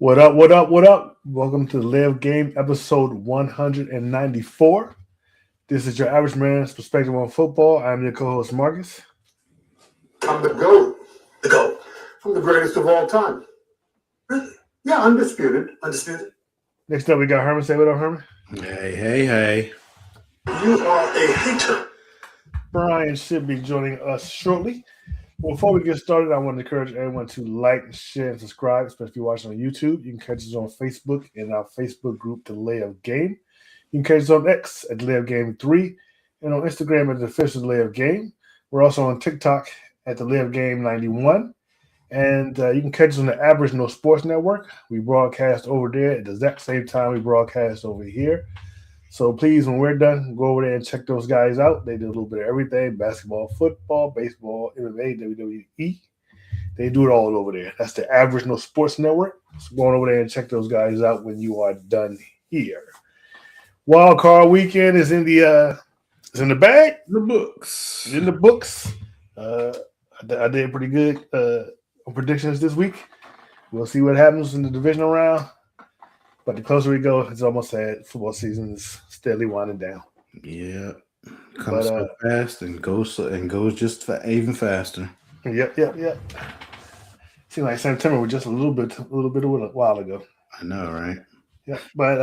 What up? What up? What up? Welcome to the Live Game episode 194. This is your average man's perspective on football. I'm your co-host Marcus. I'm the GOAT. The GOAT. I'm the greatest of all time. Really? Yeah, undisputed. Undisputed. Next up, we got Herman. Say what up, Herman. Hey. You are a hater. Brian should be joining us shortly. Before we get started, I want to encourage everyone to like, share, and subscribe, especially if you're watching on YouTube. You can catch us on Facebook in our Facebook group, The Live Game. You can catch us on X at Live Game 3 and on Instagram at The Official Live Game. We're also on TikTok at The Live Game 91. And you can catch us on the Average No Sports Network. We broadcast over there at the exact same time we broadcast over here. So please, when we're done, go over there and check those guys out. They do a little bit of everything: basketball, football, baseball, MMA, WWE. They do it all over there. That's the Average No Sports Network. So go on over there and check those guys out when you are done here. Wild Card Weekend is in the bag. The books. In the books. I did pretty good on predictions this week. We'll see what happens in the divisional round. But the closer we go, it's almost sad. Football season is steadily winding down. Yeah, comes so fast and goes just even faster. Yep. Seemed like September was just a little bit a while ago. I know, right? Yeah, but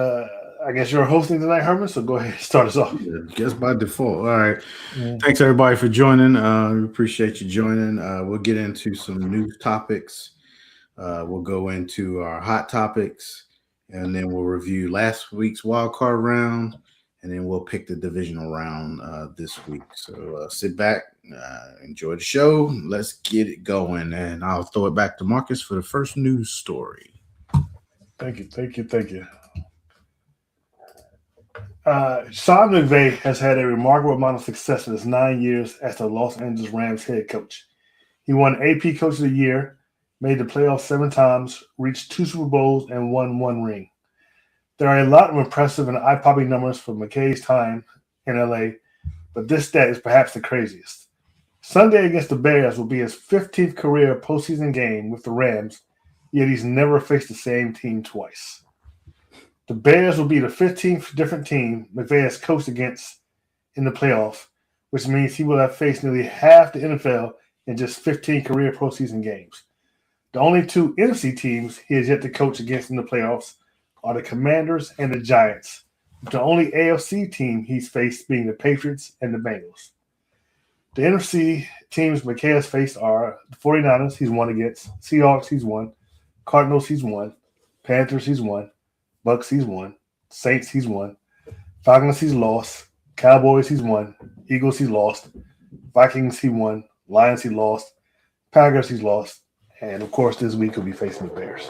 I guess you're hosting tonight, Herman. So go ahead, start us off. Yeah, guess by default. All right. Thanks everybody for joining. We appreciate you joining. We'll get into some news topics. We'll go into our hot topics. And then we'll review last week's wild card round, and then we'll pick the divisional round this week. So sit back, enjoy the show. Let's get it going. And I'll throw it back to Marcus for the first news story. Thank you. Sean McVay has had a remarkable amount of success in his 9 years as the Los Angeles Rams head coach. He won AP Coach of the Year, made the playoffs 7 times, reached 2 Super Bowls, and won 1 ring. There are a lot of impressive and eye-popping numbers from McKay's time in LA, but this stat is perhaps the craziest. Sunday against the Bears will be his 15th career postseason game with the Rams, yet he's never faced the same team twice. The Bears will be the 15th different team McVay has coached against in the playoffs, which means he will have faced nearly half the NFL in just 15 career postseason games. The only 2 NFC teams he has yet to coach against in the playoffs are the Commanders and the Giants, with the only AFC team he's faced being the Patriots and the Bengals. The NFC teams McKay has faced are the 49ers he's won against, Seahawks he's won, Cardinals he's won, Panthers he's won, Bucks he's won, Saints he's won, Falcons he's lost, Cowboys he's won, Eagles he's lost, Vikings he won, Lions he lost, Packers he's lost, and, of course, this week he'll be facing the Bears.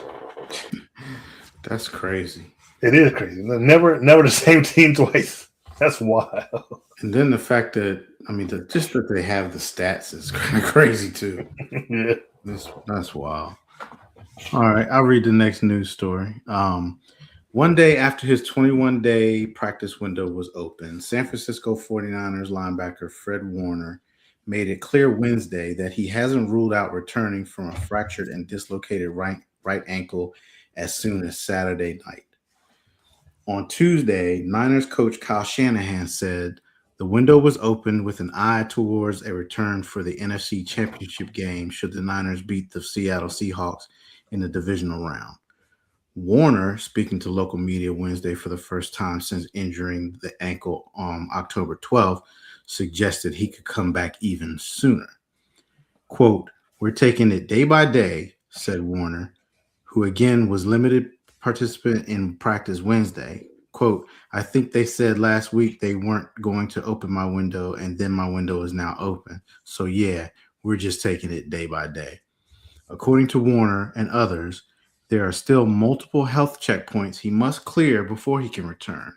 That's crazy. It is crazy. Never the same team twice. That's wild. And then the fact that, just that they have the stats is kind of crazy, too. Yeah. That's wild. All right, I'll read the next news story. One day after his 21-day practice window was open, San Francisco 49ers linebacker Fred Warner made it clear Wednesday that he hasn't ruled out returning from a fractured and dislocated right ankle as soon as Saturday night. On Tuesday, Niners coach Kyle Shanahan said the window was open with an eye towards a return for the NFC Championship game should the Niners beat the Seattle Seahawks in the divisional round. Warner, speaking to local media Wednesday for the first time since injuring the ankle on October 12th, suggested he could come back even sooner. Quote, "We're taking it day by day," said Warner, who again was limited participant in practice Wednesday. Quote, "I think they said last week they weren't going to open my window, and then my window is now open. So yeah, we're just taking it day by day." According to Warner and others, there are still multiple health checkpoints he must clear before he can return.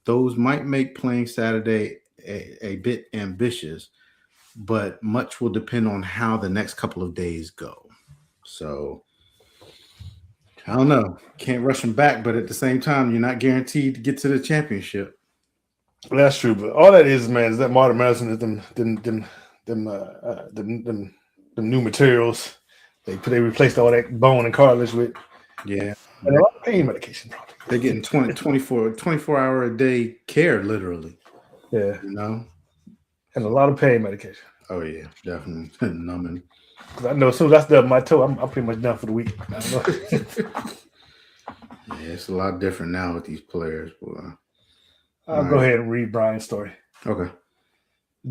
Those might make playing Saturday a bit ambitious, but much will depend on how the next couple of days go. So, I don't know. Can't rush him back, but at the same time, you're not guaranteed to get to the championship. That's true, but all that is, man, is that modern medicine is them new materials. They replaced all that bone and cartilage with. Yeah. And a lot of pain medication, probably. They're getting 24 hour a day care, literally. Yeah. You know? And a lot of pain medication. Oh, yeah, definitely. Numbing. Because I know as soon as I stub my toe, I'm pretty much done for the week. I don't know. Yeah, it's a lot different now with these players. Boy. I'll go ahead and read Brian's story. Okay.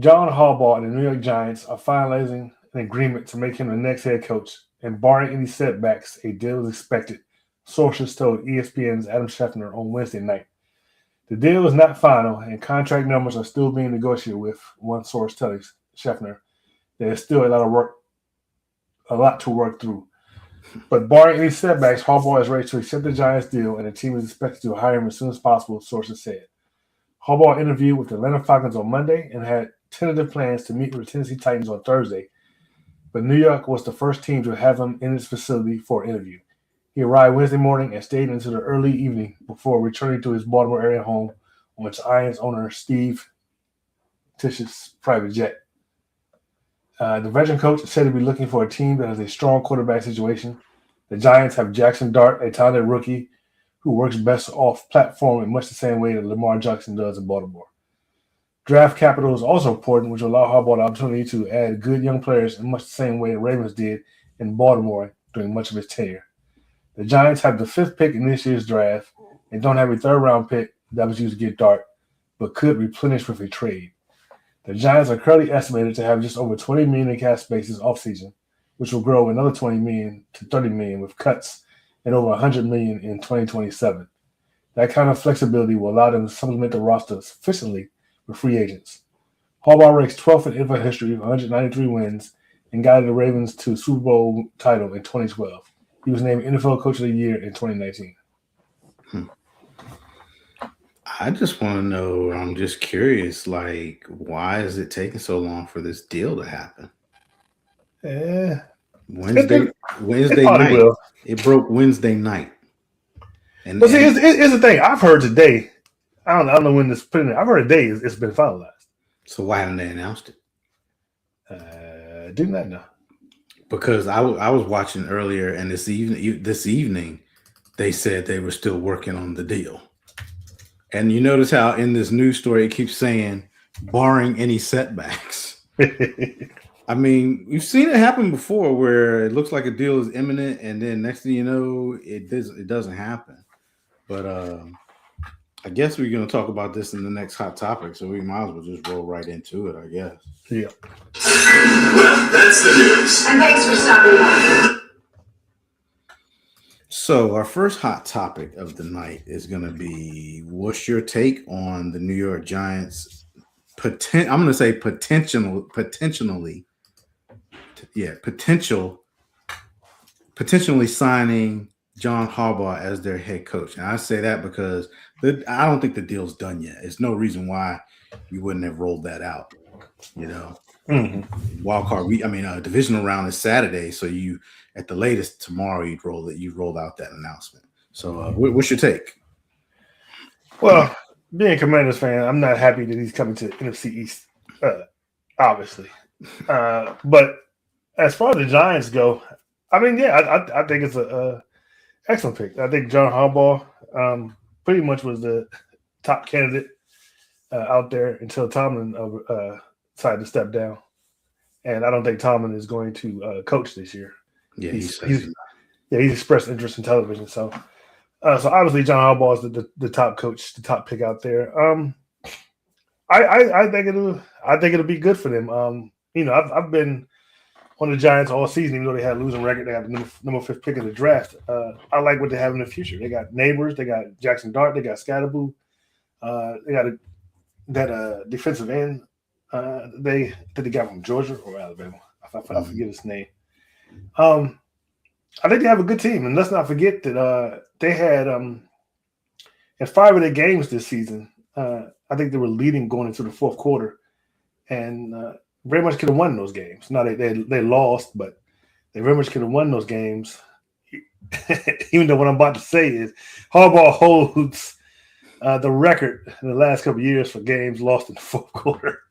John Harbaugh and the New York Giants are finalizing an agreement to make him the next head coach, and barring any setbacks, a deal is expected, sources told ESPN's Adam Schefter on Wednesday night. The deal is not final, and contract numbers are still being negotiated with, one source telling Schefter. There's still a lot to work through. But barring any setbacks, Harbaugh is ready to accept the Giants deal, and the team is expected to hire him as soon as possible, sources said. Harbaugh interviewed with the Atlanta Falcons on Monday and had tentative plans to meet with the Tennessee Titans on Thursday, but New York was the first team to have him in its facility for an interview. He arrived Wednesday morning and stayed into the early evening before returning to his Baltimore area home on which Giants owner Steve Tish's private jet. The veteran coach said he'd be looking for a team that has a strong quarterback situation. The Giants have Jackson Dart, a talented rookie who works best off platform in much the same way that Lamar Jackson does in Baltimore. Draft capital is also important, which will allow Harbaugh the opportunity to add good young players in much the same way the Ravens did in Baltimore during much of his tenure. The Giants have the 5th pick in this year's draft and don't have a 3rd-round pick that was used to get Dart, but could replenish with a trade. The Giants are currently estimated to have just over $20 million in cap space this offseason, which will grow another $20 million to $30 million with cuts and over $100 million in 2027. That kind of flexibility will allow them to supplement the roster sufficiently with free agents. Harbaugh ranks 12th in NFL history with 193 wins and guided the Ravens to Super Bowl title in 2012. He was named NFL Coach of the Year in 2019. I just want to know, I'm just curious, like, why is it taking so long for this deal to happen? Wednesday night. It broke Wednesday night. But see, here's the thing. I've heard today, I don't know when this put in there. I've heard today it's been finalized. So why haven't they announced it? Did not know. Because I was watching earlier, and this evening, they said they were still working on the deal. And you notice how in this news story it keeps saying, barring any setbacks. I mean, we've seen it happen before where it looks like a deal is imminent, and then next thing you know, it doesn't happen. But I guess we're going to talk about this in the next hot topic, so we might as well just roll right into it, I guess. Yeah. Well, that's the news. And thanks for stopping by. So our first hot topic of the night is going to be, what's your take on the New York Giants? I'm going to say potentially signing John Harbaugh as their head coach. And I say that because I don't think the deal's done yet. There's no reason why you wouldn't have rolled that out. You know, wild card. Divisional round is Saturday, so you at the latest tomorrow you'd roll out that announcement. So, what's your take? Well, being a Commanders fan, I'm not happy that he's coming to the NFC East, obviously. But as far as the Giants go, I mean, yeah, I think it's a excellent pick. I think John Harbaugh pretty much was the top candidate out there until Tomlin decided to step down. And I don't think Tomlin is going to coach this year. Yeah, he's expressed interest in television. So obviously John Harbaugh is the top coach, the top pick out there. I think it'll be good for them. I've been on the Giants all season, even though they had a losing record. They got the number 5th pick in the draft. I like what they have in the future. They got Neighbors, they got Jackson Dart, they got Scatterboo, they got that defensive end. They got from Georgia or Alabama. I forget his name. I think they have a good team, and let's not forget that they had in 5 of their games this season. I think they were leading going into the 4th quarter, and very much could have won those games. Now they lost, but they very much could have won those games. Even though what I'm about to say is Harbaugh holds the record in the last couple of years for games lost in the 4th quarter.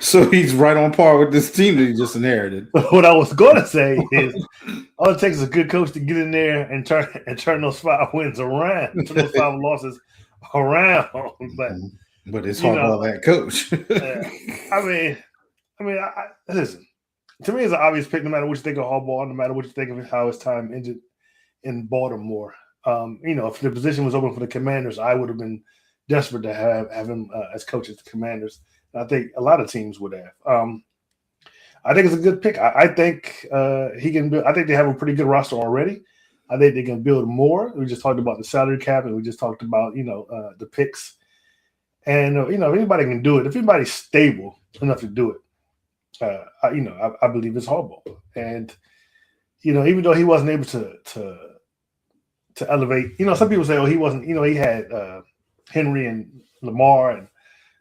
So he's right on par with this team that he just inherited. What I was going to say is all it takes is a good coach to get in there and turn those 5 wins around, turn those 5 losses around. But it's you hard know, all that coach. I mean, listen. To me, it's an obvious pick. No matter what you think of Harbaugh, no matter what you think of how his time ended in Baltimore. If the position was open for the Commanders, I would have been desperate to have him as coach at the Commanders. I think a lot of teams would have. I think it's a good pick. I think he can build. I think they have a pretty good roster already. I think they can build more. We just talked about the salary cap, and we just talked about the picks. And if anybody can do it, if anybody's stable enough to do it, I believe it's Harbaugh. And even though he wasn't able to elevate, some people say, oh, he wasn't. He had Henry and Lamar, and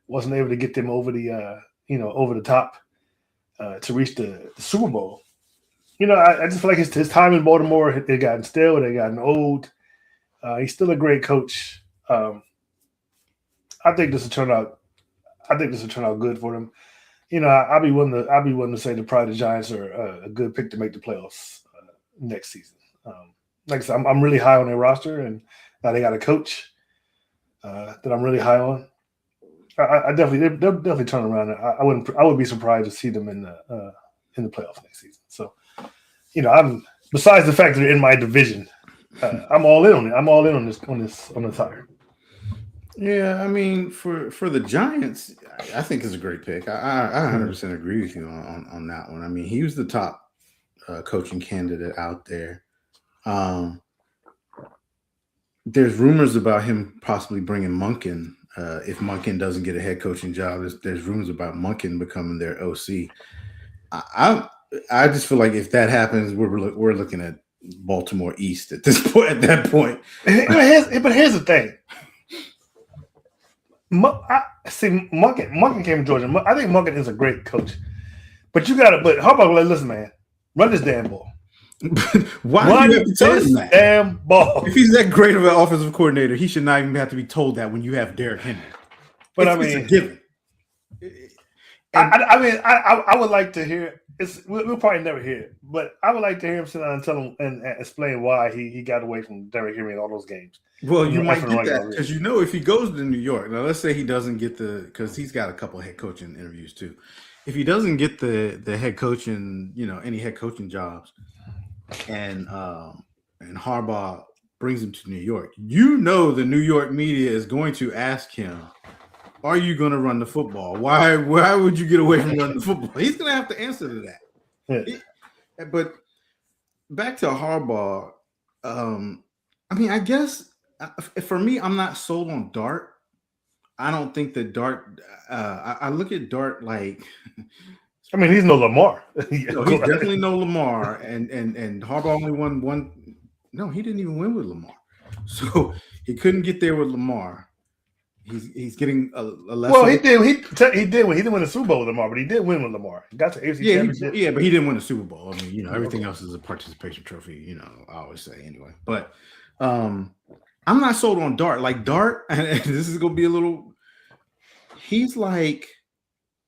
wasn't able to get them over the over the top to reach the Super Bowl. I just feel like his time in Baltimore had gotten stale, they gotten old. He's still a great coach. I think this will turn out. Good for them. I'll be willing to say that probably the Giants are a good pick to make the playoffs next season. Like I said, I'm really high on their roster, and now they got a coach that I'm really high on. They'll definitely turn around. I would be surprised to see them in the playoffs next season. So, I'm besides the fact that they're in my division, I'm all in on it. I'm all in on this hire. Yeah, I mean, for the Giants, I think it's a great pick. I 100% agree with you on that one. I mean, he was the top coaching candidate out there. There's rumors about him possibly bringing Monken. If Monken doesn't get a head coaching job, there's rumors about Monken becoming their OC. I just feel like if that happens, we're looking at Baltimore East at this point. At that point, but here's the thing. Monken came from Georgia. I think Monken is a great coach, but Harbaugh, listen, man, run this damn ball. Why do you have to tell him that? Damn ball. If he's that great of an offensive coordinator, he should not even have to be told that when you have Derrick Henry. But it's a given. I would like to hear. We'll probably never hear it, but I would like to hear him sit down and tell him and explain why he got away from Derrick Henry in all those games. Well, you might get that because if he goes to New York, now let's say he doesn't get because he's got a couple of head coaching interviews too. If he doesn't get the head coaching, any head coaching jobs, and Harbaugh brings him to New York, the New York media is going to ask him, are you going to run the football? Why would you get away from running the football? He's going to have to answer to that. Yeah. But back to Harbaugh, I guess for me, I'm not sold on Dart. I don't think that Dart. I look at Dart like. He's no Lamar. He's definitely no Lamar, and Harbaugh only won one. No, he didn't even win with Lamar, so he couldn't get there with Lamar. He's getting a less. Well, he did. He did win. He didn't win the Super Bowl with Lamar, but he did win with Lamar. He got to AFC Championship. But he didn't win the Super Bowl. Everything else is a participation trophy. I always say anyway. But I'm not sold on Dart. Like Dart, and this is gonna be a little. He's like,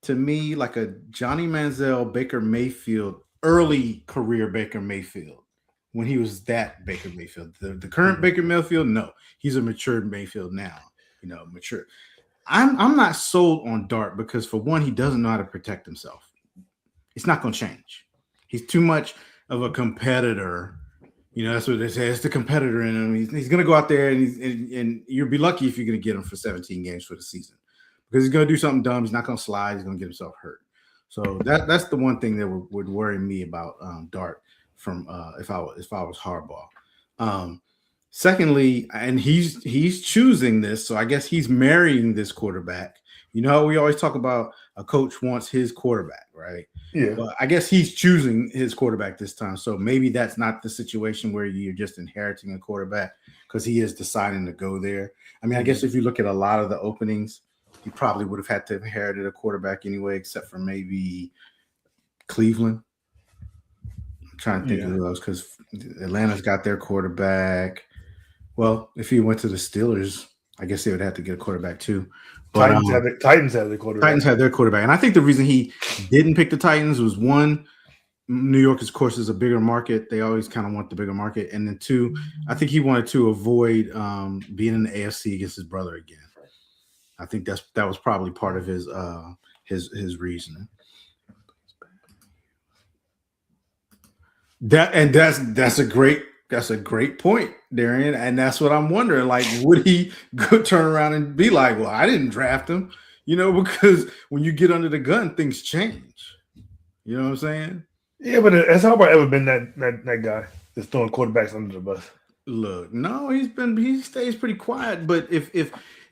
to me, like a Johnny Manziel, Baker Mayfield, early career Baker Mayfield, when he was that Baker Mayfield. The current Baker Mayfield, no, he's a matured Mayfield now. Mature. I'm not sold on Dart because, for one, he doesn't know how to protect himself. It's not going to change. He's too much of a competitor. That's what they say. It's the competitor in him. He's going to go out there and you'll be lucky if you're going to get him for 17 games for the season because he's going to do something dumb. He's not going to slide. He's going to get himself hurt. So that's the one thing that would worry me about Dart from if I was Harbaugh. Secondly, and he's choosing this, so I guess he's marrying this quarterback. We always talk about a coach wants his quarterback, right? Yeah. But I guess he's choosing his quarterback this time. So maybe that's not the situation where you're just inheriting a quarterback because he is deciding to go there. I guess if you look at a lot of the openings, he probably would have had to have inherited a quarterback anyway, except for maybe Cleveland. I'm trying to think of those because Atlanta's got their quarterback. Well, if he went to the Steelers, I guess they would have to get a quarterback too. But, Titans have their quarterback. Titans have their quarterback. And I think the reason he didn't pick the Titans was, one, New York, of course, is a bigger market. They always kind of want the bigger market. And then two, I think he wanted to avoid being in the AFC against his brother again. I think that was probably part of his reasoning. That's a great point, Darian. And that's what I'm wondering. Like, would he go turn around and be like, well, I didn't draft him, because when you get under the gun, things change. You know what I'm saying? Yeah, but has Harbaugh ever been that guy that's throwing quarterbacks under the bus? Look, no, he stays pretty quiet. But if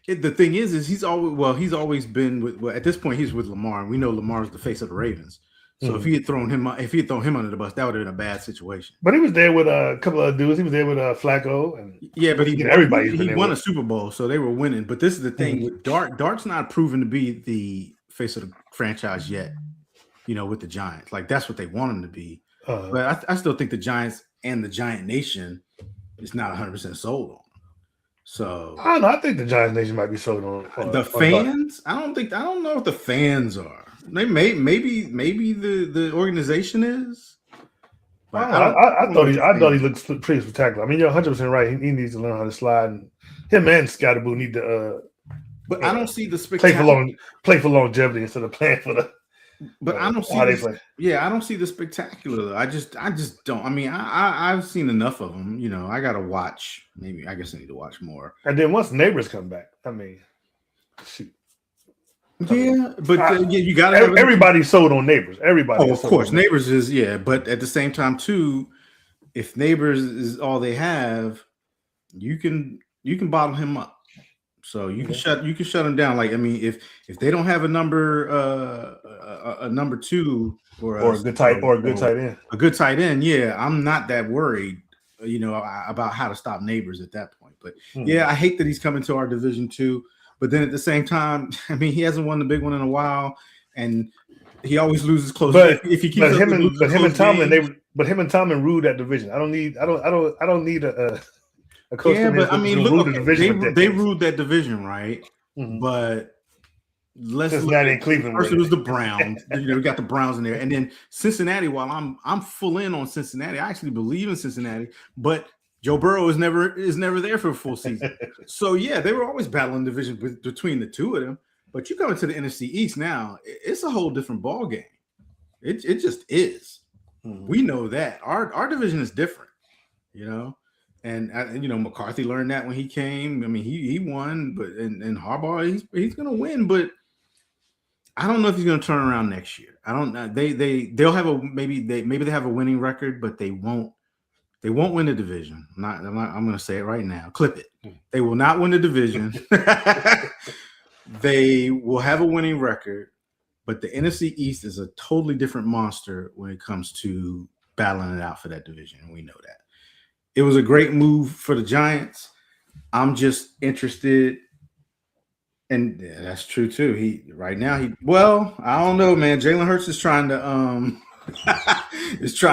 the thing is he's always been with. Well, at this point, he's with Lamar, and we know Lamar's the face of the Ravens. So if he had thrown him under the bus, that would have been a bad situation. But he was there with a couple of dudes. He was there with Flacco, and but he won a Super Bowl, so they were winning. But this is the thing with Dart's not proven to be the face of the franchise yet. With the Giants, like that's what they want him to be. But I still think the Giants and the Giant Nation is not 100% sold on him. So I don't know. I think the Giants Nation might be sold on the fans. I don't know if the fans are. They maybe the organization is. But I thought he looked pretty spectacular. I mean, you're 100% right. He needs to learn how to slide. And him and Scottaboo need to. But I don't see the spectacular. Play for longevity instead of playing for the. But I don't see. I don't see the spectacular. I just don't. I mean, I've seen enough of them. I got to watch. Maybe I guess I need to watch more. And then once Neighbors come back, I mean, shoot. Yeah, but you got to. Everybody's sold on Neighbors. Everybody. Oh, of course, Neighbors is But at the same time, too, if Neighbors is all they have, you can bottle him up. So you can shut them down. Like, I mean, if they don't have a number two or a good tight end, yeah, I'm not that worried, about how to stop Neighbors at that point. But I hate that he's coming to our Division 2. But then at the same time, I mean, he hasn't won the big one in a while, and he always loses close. But if he keeps him and Tomlin ruled that division. I don't need a coach. Yeah, but I mean, look, they ruled that division, right? Mm-hmm. But let's look at Cleveland. First, it was the Browns. We got the Browns in there, and then Cincinnati. While I'm full in on Cincinnati, I actually believe in Cincinnati, but Joe Burrow is never there for a full season. So yeah, they were always battling division between the two of them. But you come into the NFC East now, it's a whole different ball game. It just is. Mm-hmm. We know that our division is different, And McCarthy learned that when he came. I mean, he won, but and Harbaugh he's going to win, but I don't know if he's going to turn around next year. I don't know. They'll have maybe they have a winning record, but they won't win the division. I'm going to say it right now. Clip it. They will not win the division. They will have a winning record, but the NFC East is a totally different monster when it comes to battling it out for that division, and we know that. It was a great move for the Giants. I'm just interested, and that's true too. I don't know, man. Jalen Hurts is trying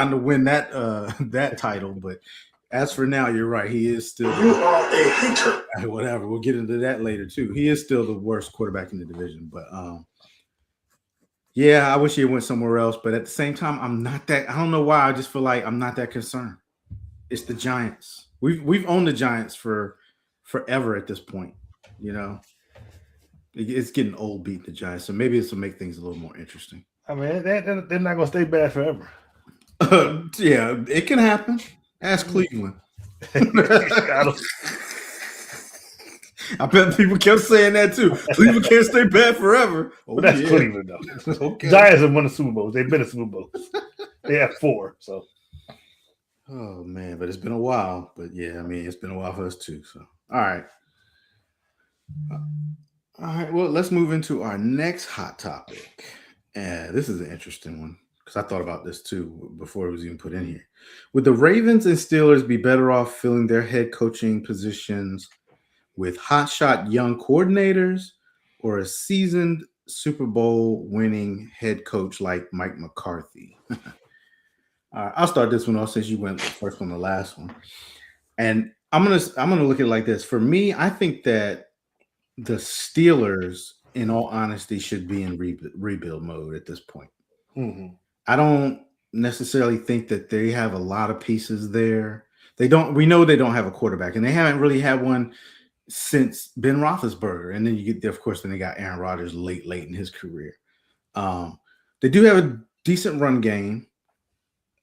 to win that title, but as for now, you're right. He is still. You are a hater. Whatever. We'll get into that later too. He is still the worst quarterback in the division, but I wish he went somewhere else. But at the same time, I'm not that. I don't know why. I just feel like I'm not that concerned. It's the Giants. We've owned the Giants for forever at this point. It's getting old beating the Giants, so maybe this will make things a little more interesting. I mean, they're not going to stay bad forever. Yeah, it can happen. Ask Cleveland. I bet people kept saying that too. Cleveland can't stay bad forever. But that's Cleveland, though. Okay. Giants have won the Super Bowls. They've been to Super Bowls. They have 4. So. Oh man, but it's been a while. But yeah, I mean, it's been a while for us too. So, all right. Well, let's move into our next hot topic. And this is an interesting one because I thought about this too before it was even put in here. Would the Ravens and Steelers be better off filling their head coaching positions with hotshot young coordinators or a seasoned Super Bowl winning head coach like Mike McCarthy? I'll start this one off since you went first on the last one. And I'm gonna look at it like this. For me, I think that the Steelers, in all honesty, should be in rebuild mode at this point. Mm-hmm. I don't necessarily think that they have a lot of pieces there. They don't. We know they don't have a quarterback, and they haven't really had one since Ben Roethlisberger. And then you get, of course, then they got Aaron Rodgers late in his career. They do have a decent run game.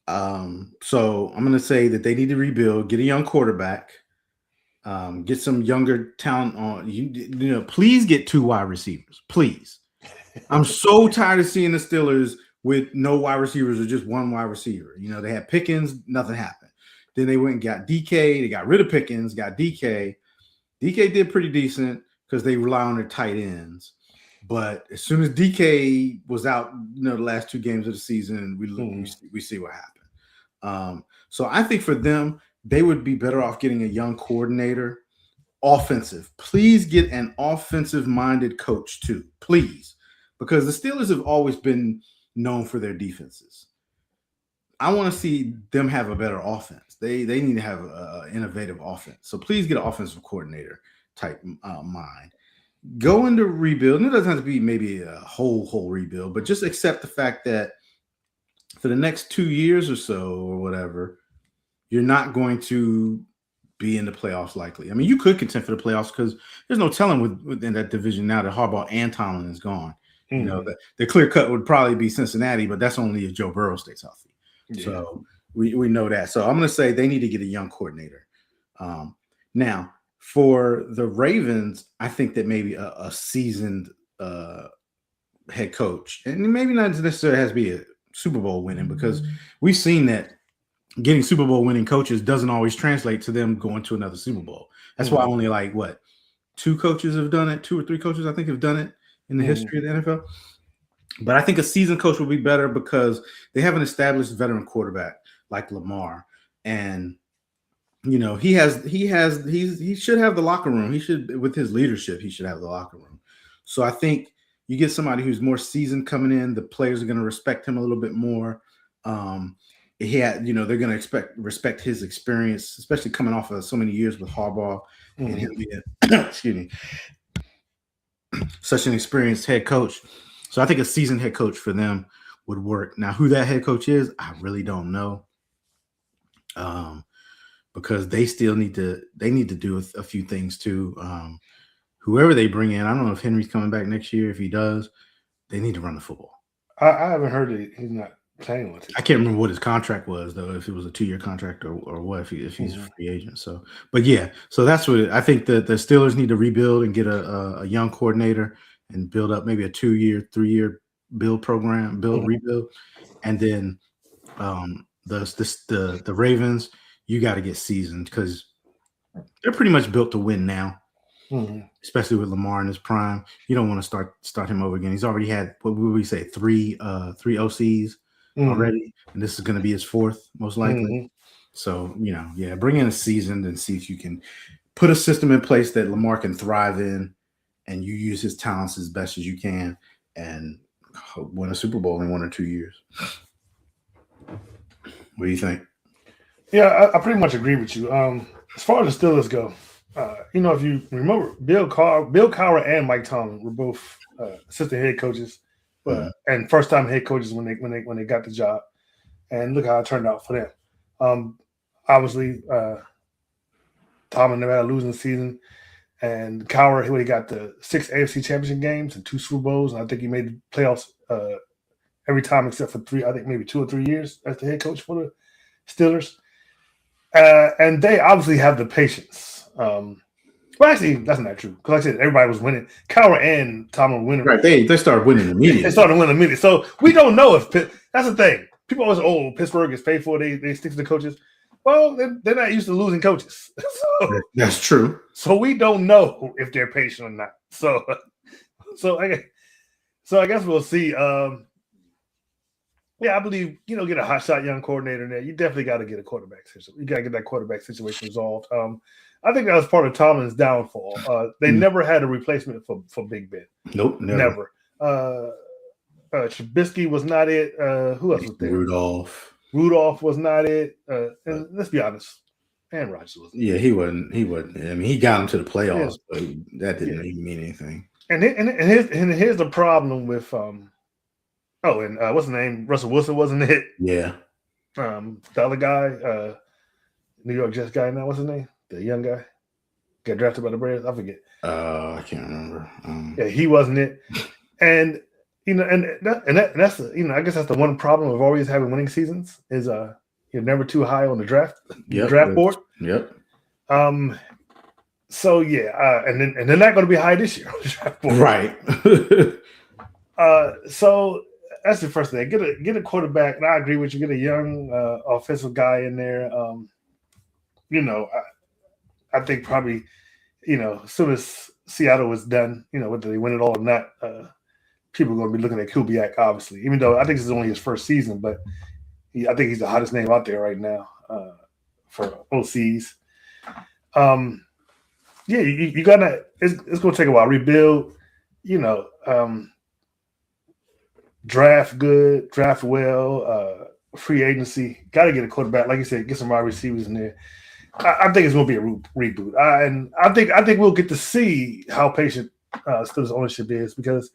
So I'm going to say that they need to rebuild, get a young quarterback, get some younger talent on. You know, please get 2 wide receivers, please. I'm so tired of seeing the Steelers with no wide receivers or just 1 wide receiver. You know, they had Pickens, nothing happened. Then they went and got DK. They got rid of Pickens, got DK. DK did pretty decent because they rely on their tight ends. But as soon as DK was out, you know, the last 2 games of the season, we see what happened. So I think for them, they would be better off getting a young coordinator, offensive. Please get an offensive-minded coach too, please, because the Steelers have always been known for their defenses. I want to see them have a better offense. They need to have an innovative offense. So please get an offensive coordinator type mind. Go into rebuild. And it doesn't have to be maybe a whole rebuild, but just accept the fact that for the next 2 years or so or whatever, you're not going to be in the playoffs likely. I mean, you could contend for the playoffs because there's no telling within that division now that Harbaugh and Tomlin is gone. Mm-hmm. You know, the clear cut would probably be Cincinnati, but that's only if Joe Burrow stays healthy. Yeah. So we know that. So I'm going to say they need to get a young coordinator. Now, for the Ravens, I think that maybe a seasoned head coach, and maybe not necessarily has to be a Super Bowl winning, because we've seen that getting Super Bowl winning coaches doesn't always translate to them going to another Super Bowl. That's why only 2 coaches have done it, 2 or 3 coaches I think have done it in the history of the NFL. But I think a seasoned coach will be better because they have an established veteran quarterback like Lamar, and you know he should have the locker room. He should, with his leadership, he should have the locker room. So I think you get somebody who's more seasoned coming in, the players are going to respect him a little bit more. They're going to respect his experience, especially coming off of so many years with Harbaugh and him being, excuse me, such an experienced head coach. So I think a seasoned head coach for them would work. Now, who that head coach is, I really don't know, because they still need to do a few things too. Whoever they bring in, I don't know if Henry's coming back next year. If he does, they need to run the football. I haven't heard that he's not playing with it. I can't remember what his contract was though, if it was a 2-year contract or what, if he's a free agent. So, but yeah, so that's what I think that the Steelers need to rebuild and get a young coordinator and build up maybe a 2-year, 3-year rebuild, and then the Ravens, you got to get seasoned because they're pretty much built to win now. Especially with Lamar in his prime, you don't want to start him over again. He's already had, what would we say, three OCs already, and this is going to be his 4th most likely. So bring in a seasoned and see if you can put a system in place that Lamar can thrive in, and you use his talents as best as you can, and win a Super Bowl in 1 or 2 years. What do you think? Yeah, I pretty much agree with you. As far as the Steelers go. If you remember, Bill Cowher and Mike Tomlin were both assistant head coaches, and first-time head coaches when they got the job. And look how it turned out for them. Obviously, Tomlin never had a losing season, and Cowher, he got the 6 AFC Championship games and 2 Super Bowls, and I think he made the playoffs every time except for 3, I think maybe 2 or 3 years as the head coach for the Steelers. And they obviously have the patience. Well, actually, that's not true. Because like I said, everybody was winning. Cowher and Tomlin were winning. Right, they started winning immediately. They started winning immediately. So we don't know if that's the thing. People always, Pittsburgh is faithful. They stick to the coaches. Well, they're not used to losing coaches. That's true. So we don't know if they're patient or not. So I guess we'll see. I believe, get a hotshot young coordinator in there. You definitely got to get a quarterback situation. You got to get that quarterback situation resolved. I think that was part of Tomlin's downfall. They never had a replacement for Big Ben. Nope, never. Trubisky was not it. Who else was there? Rudolph was not it. And let's be honest, Aaron Rodgers wasn't. Yeah, he wasn't. I mean, he got him to the playoffs, but that didn't even mean anything. And here's the problem with Oh, and what's the name? Russell Wilson wasn't it? Yeah. The other guy, New York Jets guy now, what's his name? The young guy got drafted by the Bears. I forget. I can't remember. Yeah, he wasn't it. And that's the, I guess that's the one problem of always having winning seasons is you're never too high on the draft board. Yep. So yeah, and they're not going to be high this year on the draft board. Right. So that's the first thing. Get a quarterback, and I agree with you. Get a young offensive guy in there. I think probably, as soon as Seattle is done, whether they win it all or not, people are going to be looking at Kubiak, obviously. Even though I think this is only his first season, but I think he's the hottest name out there right now for OCs. Yeah, you gotta. It's going to take a while. Rebuild. Draft good, draft well. Free agency. Got to get a quarterback, like you said. Get some wide receivers in there. I think it's going to be a reboot, and I think we'll get to see how patient Steelers ownership is because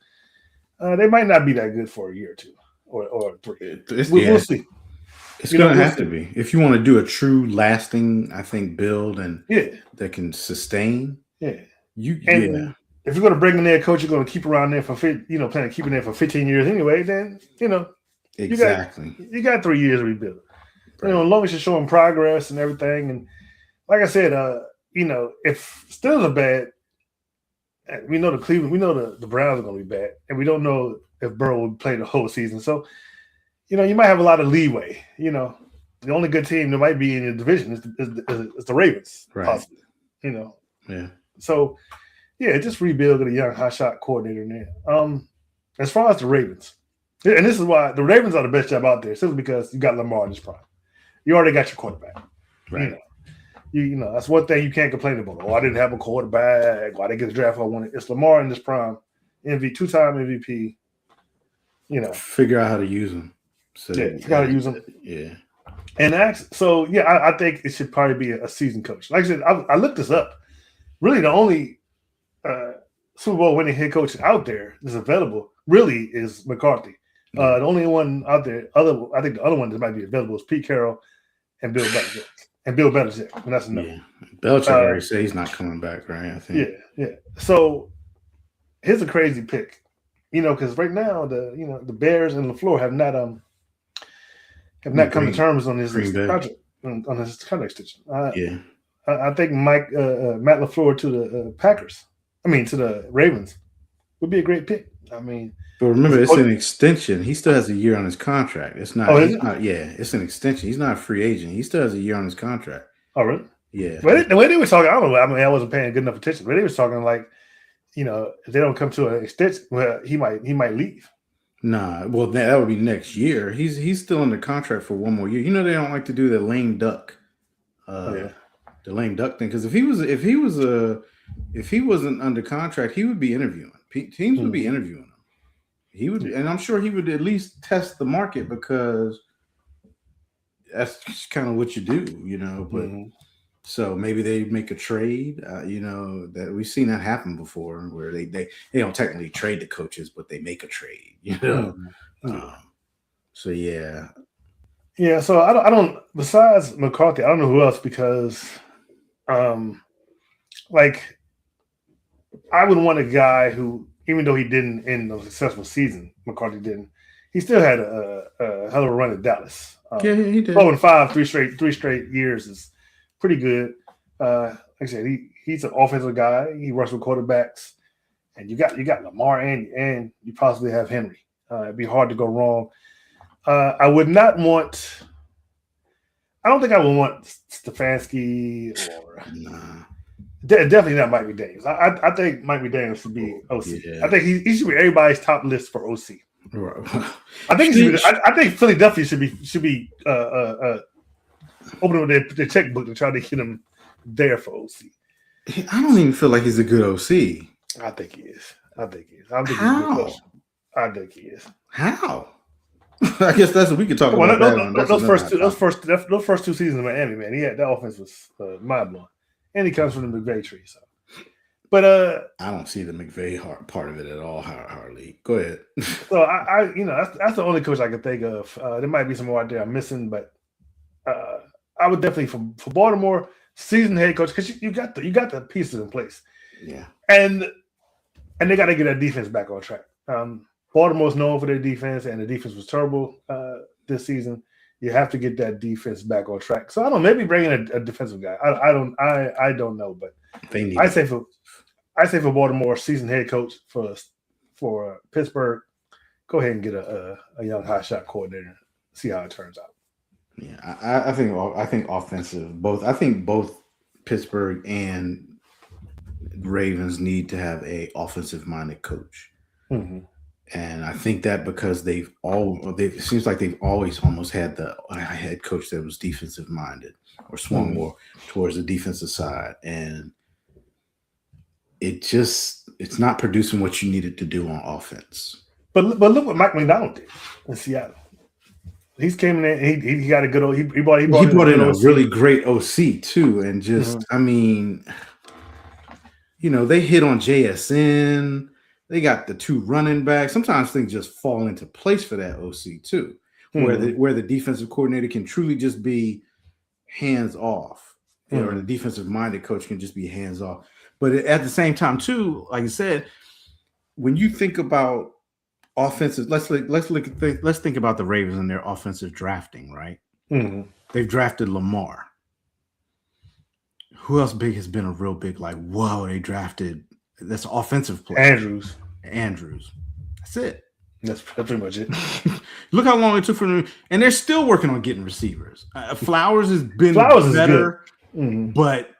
they might not be that good for a year or two or three. We'll see. It's going to have to be if you want to do a true lasting, I think, build and that can sustain. Yeah, if you're going to bring in their coach, you're going to keep around there for plan on keeping there for 15 years anyway. Then exactly you got 3 years to rebuild. Right. As long as you're showing progress and everything, and like I said, if Steelers are bad, we know the Browns are going to be bad, and we don't know if Burrow will play the whole season. So, you might have a lot of leeway. The only good team that might be in your division is the Ravens, right? Possibly. Yeah. So, yeah, just rebuild, get a young hotshot coordinator in there. As far as the Ravens, and this is why the Ravens are the best job out there, simply because you got Lamar in this prime. You already got your quarterback, right? That's one thing you can't complain about. Oh, I didn't have a quarterback. Why they get the draft? I wanted. It's Lamar in this prime, two-time MVP. Figure out how to use them. So, figure out how to use them. Yeah. And I think it should probably be a seasoned coach. Like I said, I looked this up. Really, the only Super Bowl winning head coach out there that's available really is McCarthy. The only one out there, I think the other one that might be available is Pete Carroll and Bill Belichick. And that's enough. Yeah. Belichick already said he's not coming back, right? I think. Yeah. So here's a crazy pick. Because right now the Bears and LaFleur have not come to terms on his contract extension. I think Matt LaFleur to the Packers. To the Ravens would be a great pick. But remember, it's an extension. He still has a year on his contract. It's not. It's an extension. He's not a free agent. He still has a year on his contract. Oh, really? Yeah. The way they were talking, I don't know. I wasn't paying good enough attention. But they were talking like, if they don't come to an extension, well, he might leave. Nah, well, that would be next year. He's still under contract for one more year. They don't like to do the lame duck, the lame duck thing. Because if he wasn't under contract, he would be interviewing. Teams would be interviewing him. He would, and I'm sure he would at least test the market because that's kind of what you do, But so maybe they make a trade. That we've seen that happen before, where they don't technically trade the coaches, but they make a trade. So yeah. So I don't. Besides McCarthy, I don't know who else because, I would want a guy who, even though he didn't end a successful season, McCarthy didn't. He still had a hell of a run at Dallas. He did. 4-5, three straight years is pretty good. Like I said, he's an offensive guy. He works with quarterbacks, and you got Lamar and you possibly have Henry. It'd be hard to go wrong. I would not want. I don't think I would want Stefanski or. Nah. Definitely not Mike McDaniels. I think Mike McDaniels should be OC. Yeah. I think he should be everybody's top list for OC. Right. I think Philadelphia should be opening with their checkbook to try to get him there for OC. I don't even feel like he's a good OC. I think he is. How? I think he is. How? I guess that's what we could talk about. Those first two seasons in Miami, man, that offense was mind blowing. And he comes from the McVay tree, so But I don't see the McVay part of it at all, Harley. Go ahead. so I that's the only coach I can think of. There might be some more out there I'm missing, but I would definitely for Baltimore seasoned head coach because you got the pieces in place. Yeah. And they got to get that defense back on track. Baltimore's known for their defense, and the defense was terrible this season. You have to get that defense back on track. So I don't know, maybe bring in a defensive guy. I don't know, but They need I say for Baltimore, seasoned head coach for Pittsburgh, go ahead and get a young hot shot coordinator. See how it turns out. Yeah, I think offensive both. I think both Pittsburgh and Ravens need to have a offensive minded coach. Mm-hmm. And I think that because it seems like they've always almost had a head coach that was defensive minded or swung more towards the defensive side. And it's not producing what you needed to do on offense. But look what Mike McDonald did in Seattle. He's came in and he got a good he brought in a really great OC too. And just I mean, they hit on JSN. They got the two running backs. Sometimes things just fall into place for that OC too, where the defensive coordinator can truly just be hands off, or the defensive minded coach can just be hands off. But at the same time too, like I said, when you think about offensive, let's think about the Ravens and their offensive drafting, right? Mm-hmm. They've drafted Lamar. Who else big has been a real big like? Whoa, they drafted. That's an offensive player. Andrews. That's it. That's pretty much it. Look how long it took for them, and they're still working on getting receivers. Flowers has been better, but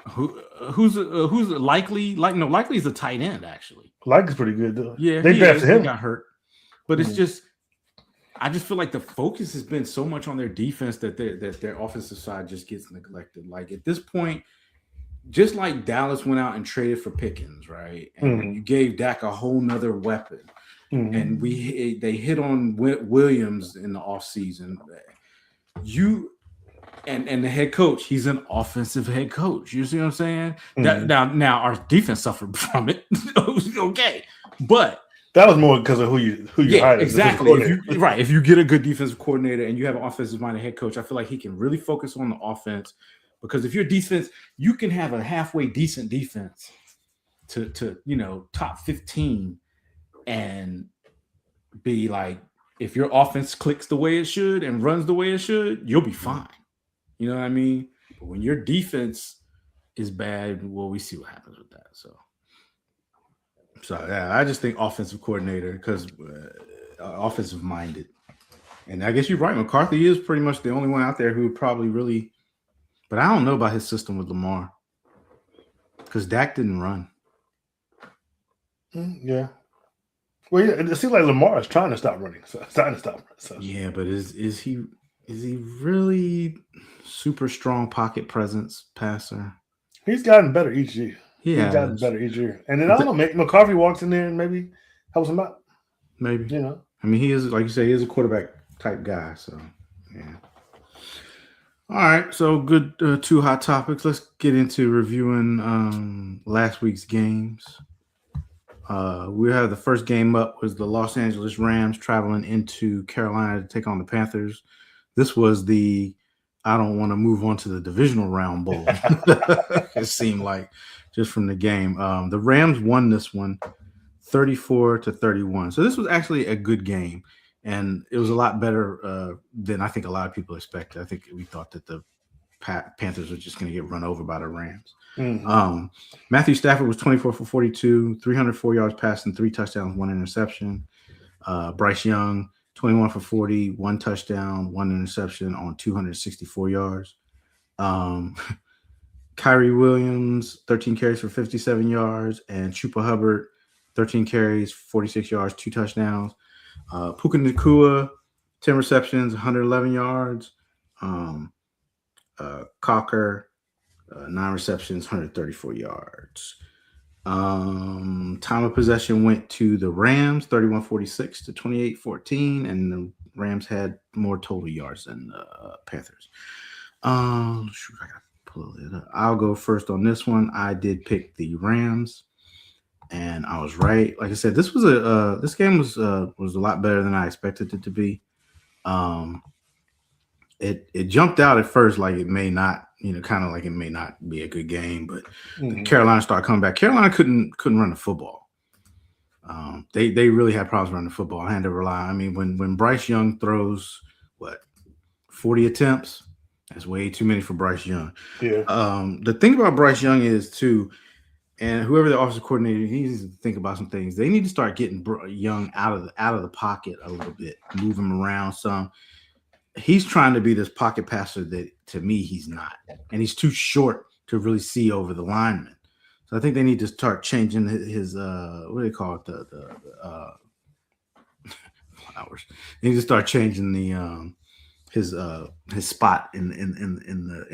who's likely? Likely is a tight end actually. Likely's pretty good though. Yeah, they drafted him. He got hurt, but it's just. I just feel like the focus has been so much on their defense that their offensive side just gets neglected. Like at this point. Just like Dallas went out and traded for Pickens, right? And you gave Dak a whole nother weapon. And they hit on Williams in the offseason. And the head coach, he's an offensive head coach. You see what I'm saying? Now our defense suffered from it. Okay. But that was more because of who you hired. Exactly. If you get a good defensive coordinator and you have an offensive minded head coach, I feel like he can really focus on the offense. Because if your defense, you can have a halfway decent defense to top 15 and be like, if your offense clicks the way it should and runs the way it should, you'll be fine. You know what I mean? But when your defense is bad, well, we see what happens with that. So yeah, I just think offensive coordinator because offensive minded. And I guess you're right. McCarthy is pretty much the only one out there who probably really. But I don't know about his system with Lamar because Dak didn't run. Yeah. Well, yeah, it seems like Lamar is trying to stop running. So. Yeah, but is he really super strong pocket presence passer? He's gotten better each year. He's gotten better each year. And then I don't know, McCarthy walks in there and maybe helps him out. Maybe. I mean, he is, like you say, he is a quarterback type guy. So, yeah. All right, so good two hot topics. Let's get into reviewing last week's games. We have the first game up was the Los Angeles Rams traveling into Carolina to take on the Panthers. This was the I don't want to move on to the Divisional Round Bowl. It seemed like just from the game. The Rams won this one 34-31. So this was actually a good game. And it was a lot better than I think a lot of people expected. I think we thought that the Panthers were just going to get run over by the Rams. Matthew Stafford was 24 for 42, 304 yards passing, 3 touchdowns, 1 interception. Bryce Young, 21 for 40, 1 touchdown, 1 interception on 264 yards. Kyrie Williams, 13 carries for 57 yards. And Chupa Hubbard, 13 carries, 46 yards, 2 touchdowns. Puka Nacua, 10 receptions, 111 yards. Cocker, 9 receptions, 134 yards. Time of possession went to the Rams, 31-46 to 28-14, and the Rams had more total yards than the Panthers. I gotta pull it up. I'll go first on this one. I did pick the Rams, and I was right. Like I said, this game was a lot better than I expected it to be. It jumped out at first like it may not, kind of like it may not be a good game, but Carolina started coming back. Carolina couldn't run the football. They really had problems running the football. I had to rely. I mean, when Bryce Young throws 40 attempts, that's way too many for Bryce Young. Yeah. The thing about Bryce Young is too, and whoever the offensive coordinator, he needs to think about some things. They need to start getting Young out of the pocket a little bit, move him around some. He's trying to be this pocket passer that to me he's not, and he's too short to really see over the linemen. So I think they need to start changing his what do they call it, the flowers. They need to start changing the his spot in the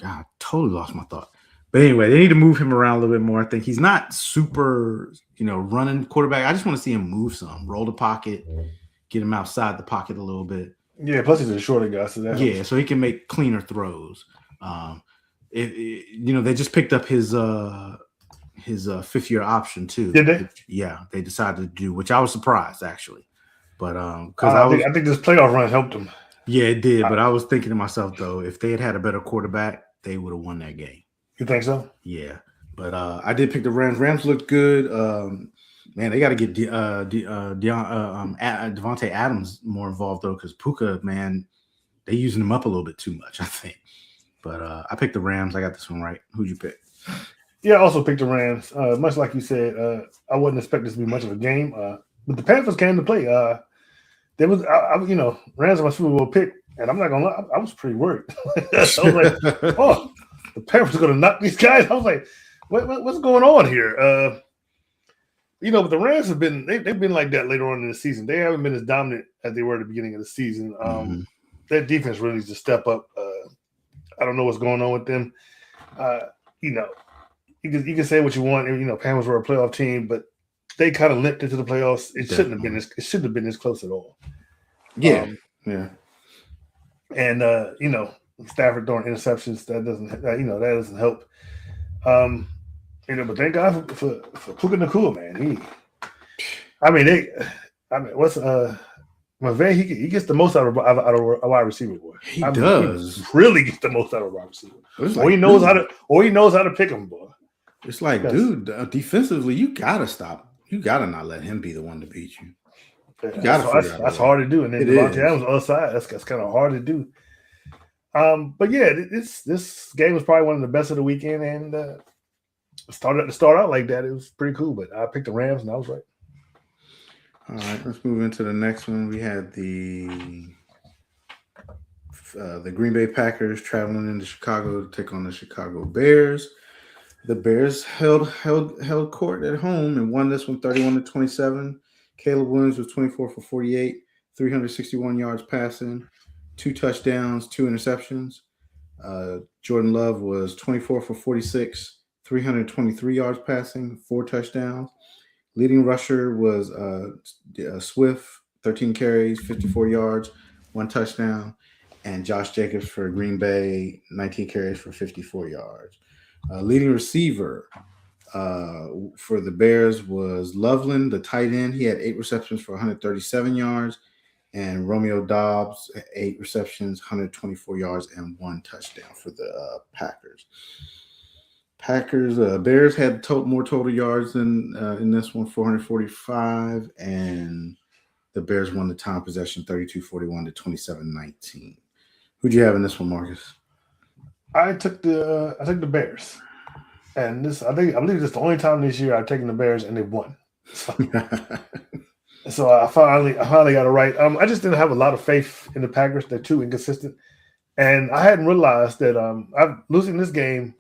God, totally lost my thought. But anyway, they need to move him around a little bit more. I think he's not super, running quarterback. I just want to see him move some, roll the pocket, get him outside the pocket a little bit. Yeah, plus he's a shorter guy, so that helps. So he can make cleaner throws. They just picked up his fifth-year option too. Did they? Yeah, they decided to do, which I was surprised actually. But because I think this playoff run helped him. Yeah, it did. But I was thinking to myself though, if they had a better quarterback, they would have won that game. You think so? Yeah, but I did pick the Rams. Rams looked good. Man, they got to get Devontae Adams more involved though, because Puka, man, they using him up a little bit too much, I think. But I picked the Rams. I got this one right. Who'd you pick? Yeah, I also picked the Rams. Much like you said, I wasn't expecting this to be much of a game. But the Panthers came to play. There was, Rams are my Super Bowl pick, and I'm not gonna lie, I was pretty worried. I was like, oh, the Panthers are gonna knock these guys. I was like, what's going on here? But the Rams have been they've been like that later on in the season. They haven't been as dominant as they were at the beginning of the season. Their defense really needs to step up. I don't know what's going on with them. You can say what you want. Panthers were a playoff team, but they kind of limped into the playoffs. It shouldn't have been. It shouldn't have been this close at all. Yeah. And Stafford throwing interceptions, that doesn't help. But thank God for Puka Nacua, man. What's McVay? He gets the most out of a wide receiver, boy. He does. He really gets the most out of a wide receiver. He knows how to pick him, boy. It's like, dude, defensively, you gotta stop. You gotta not let him be the one to beat you. That's hard to do. And then Devontae Adams on the other side. That's kind of hard to do. But yeah, this game was probably one of the best of the weekend, and start out like that. It was pretty cool. But I picked the Rams, and I was right. All right, let's move into the next one. We had the Green Bay Packers traveling into Chicago to take on the Chicago Bears. The Bears held court at home and won this one 31-27. Caleb Williams was 24 for 48, 361 yards passing, 2 touchdowns, 2 interceptions. Jordan Love was 24 for 46, 323 yards passing, 4 touchdowns. Leading rusher was Swift, 13 carries, 54 yards, 1 touchdown. And Josh Jacobs for Green Bay, 19 carries for 54 yards. Leading receiver for the Bears was Loveland, the tight end. He had 8 receptions for 137 yards. And Romeo Doubs, 8 receptions, 124 yards, and 1 touchdown for the Packers. Bears had more total yards than in this one, 445, and the Bears won the time possession 32-41 to 27-19. Who'd you have in this one, Marcus? I took the Bears, and I believe this is the only time this year I've taken the Bears and they've won. So I finally got it right. I just didn't have a lot of faith in the Packers. They're too inconsistent, and I hadn't realized that I'm losing this game.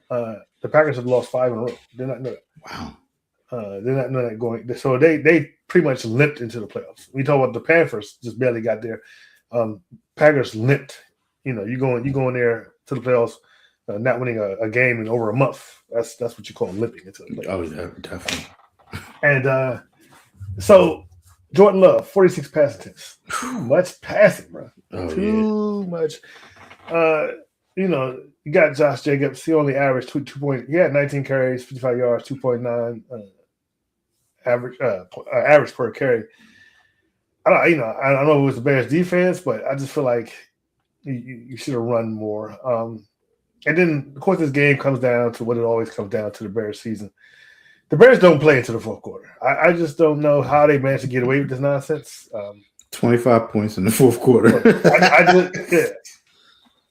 The Packers have lost 5 in a row. Did not know that. Wow. Did not know that going. So they pretty much limped into the playoffs. We talk about the Panthers just barely got there. Packers limped. You going there to the playoffs, not winning a game in over a month. That's what you call limping into the playoffs. Oh, yeah, definitely. And so Jordan Love, 46 pass attempts. Too much passing, bro. Oh, Too much. You got Josh Jacobs. He only averaged 2 point. He had 19 carries, 55 yards, 2.9 average per carry. I don't know if it was the Bears defense, but I just feel like you should have run more. And then, of course, this game comes down to what it always comes down to, the Bears season. The Bears don't play into the fourth quarter. I just don't know how they managed to get away with this nonsense. 25 points in the fourth quarter. Yeah.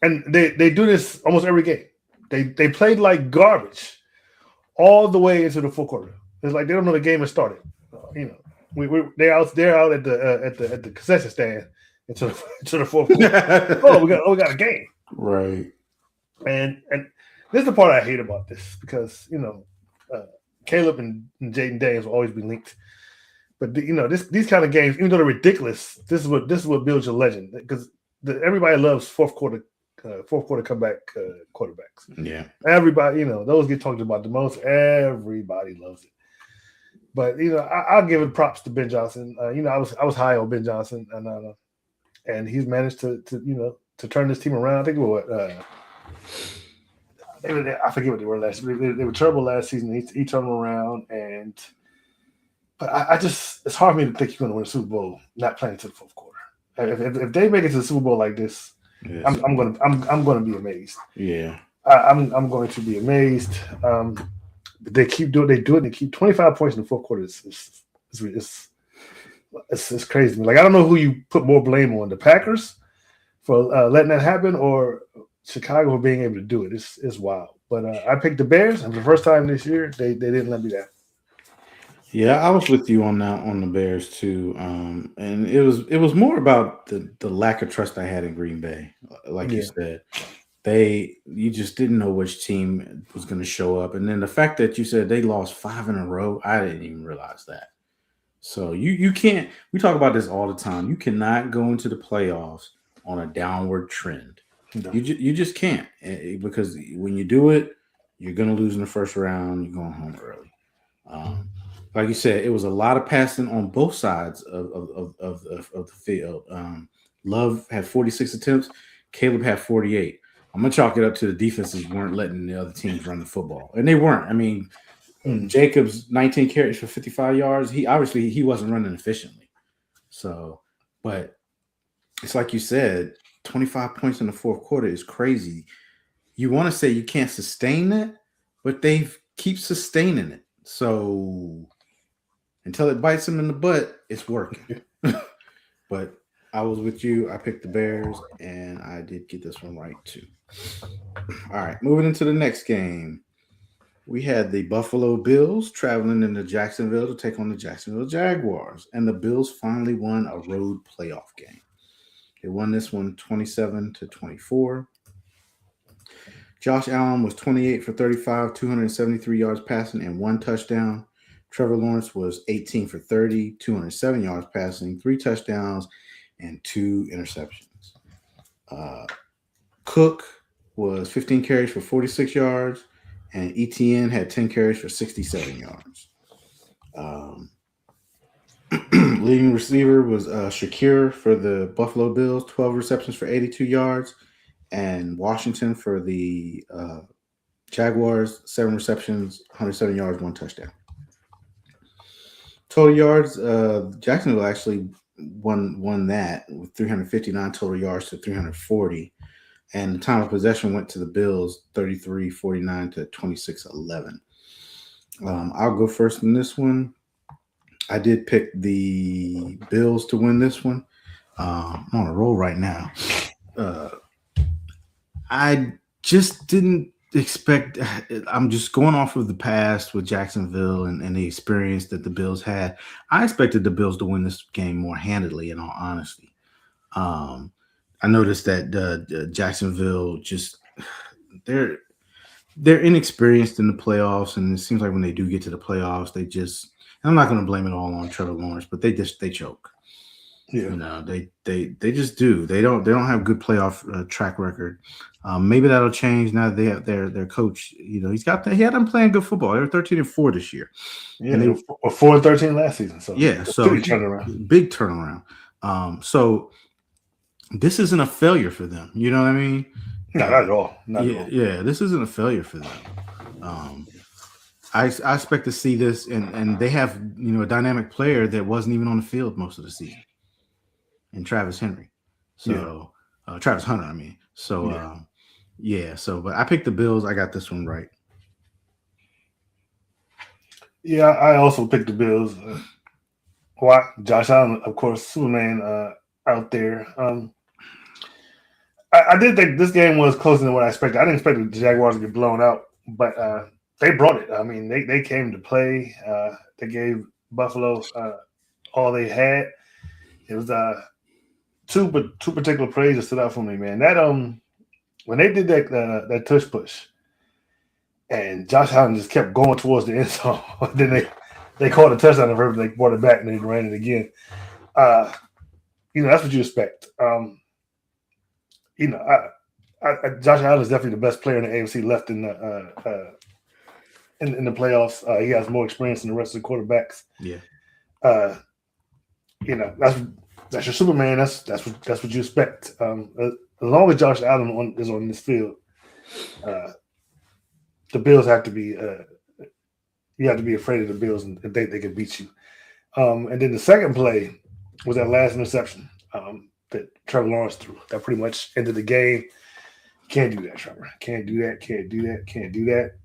And they do this almost every game. They played like garbage all the way into the fourth quarter. It's like they don't know the game has started. They're out at the concession stand into the fourth quarter. we got a game. Right. And this is the part I hate about this, because Caleb and Jaden Daniels will always be linked. But these kind of games, even though they're ridiculous, this is what builds your legend, because everybody loves fourth quarter comeback quarterbacks. Yeah, everybody, those get talked about the most. Everybody loves it. But I'll give it props to Ben Johnson. I was high on Ben Johnson, and he's managed to turn this team around. I think I forget what they were last year. They were terrible last season. He turned them around, but I just, it's hard for me to think you're going to win a Super Bowl not playing to the fourth quarter. If they make it to the Super Bowl like this, yes, I'm going to be amazed. Yeah, I'm going to be amazed. They keep doing. They do it. And they keep 25 points in the fourth quarter. It's crazy. Like, I don't know who you put more blame on, the Packers for letting that happen, or Chicago for being able to do it. It's wild. But I picked the Bears, and for the first time this year, they didn't let me down. Yeah, I was with you on that, on the Bears too. And it was more about the lack of trust I had in Green Bay. Like you said, you just didn't know which team was going to show up. And then the fact that you said they lost 5 in a row, I didn't even realize that. So you can't, we talk about this all the time. You cannot go into the playoffs on a downward trend. No. You just can't, because when you do it, you're going to lose in the first round. You're going home early. Like you said, it was a lot of passing on both sides of the field. Love had 46 attempts. Caleb had 48. I'm going to chalk it up to the defenses weren't letting the other teams run the football. And they weren't. I mean, Jacobs, 19 carries for 55 yards. He wasn't running efficiently. So, but it's like you said, 25 points in the fourth quarter is crazy. You want to say you can't sustain that, but they keep sustaining it. So until it bites them in the butt, it's working. But I was with you. I picked the Bears, and I did get this one right too. All right, moving into the next game. We had the Buffalo Bills traveling into Jacksonville to take on the Jacksonville Jaguars, and the Bills finally won a road playoff game. They won this one 27-24. Josh Allen was 28 for 35, 273 yards passing, and 1 touchdown. Trevor Lawrence was 18 for 30, 207 yards passing, 3 touchdowns, and 2 interceptions. Cook was 15 carries for 46 yards, and ETN had 10 carries for 67 yards. Leading receiver was Shakir for the Buffalo Bills, 12 receptions for 82 yards, and Washington for the Jaguars, 7 receptions, 107 yards, 1 touchdown. Total yards, Jacksonville actually won that with 359 total yards to 340. And the time of possession went to the Bills, 33-49 to 26-11. I'll go first in this one. I did pick the Bills to win this one. I'm on a roll right now. I just didn't expect. I'm just going off of the past with Jacksonville and the experience that the Bills had. I expected the Bills to win this game more handedly, in all honesty. I noticed that Jacksonville just they're inexperienced in the playoffs, and it seems like when they do get to the playoffs, they just. I'm not going to blame it all on Trevor Lawrence, but they choke. Yeah. You know, they just do. They don't have good playoff track record. Maybe that'll change now that they have their coach. You know, he had them playing good football. They were 13-4 this year. Yeah, And they were 4-13 last season. So yeah, it's a so big turnaround. big turnaround. So this isn't a failure for them. You know what I mean? No, not at all. Not at all. Yeah, this isn't a failure for them. I expect to see this, and they have a dynamic player that wasn't even on the field most of the season, and Travis Henry. So Travis Hunter, I mean. So but I picked the Bills. I got this one right. Yeah, I also picked the Bills. Why? Josh Allen, of course, Superman out there. I did think this game was closer than what I expected. I didn't expect the Jaguars to get blown out, but they brought it. I mean, they came to play. They gave Buffalo all they had. It was two particular plays that stood out for me, man. That when they did that tush push, and Josh Allen just kept going towards the end zone. Then they called a touchdown of her, they brought it back and they ran it again. That's what you expect. Josh Allen is definitely the best player in the AFC left in the playoffs. He has more experience than the rest of the quarterbacks. Yeah. That's your Superman. That's what you expect. As long as Josh Allen is on this field, the Bills have to be. You have to be afraid of the Bills and think they can beat you. And then the second play was that last interception that Trevor Lawrence threw. That pretty much ended the game. Can't do that, Trevor. Can't do that. Can't do that. Can't do that.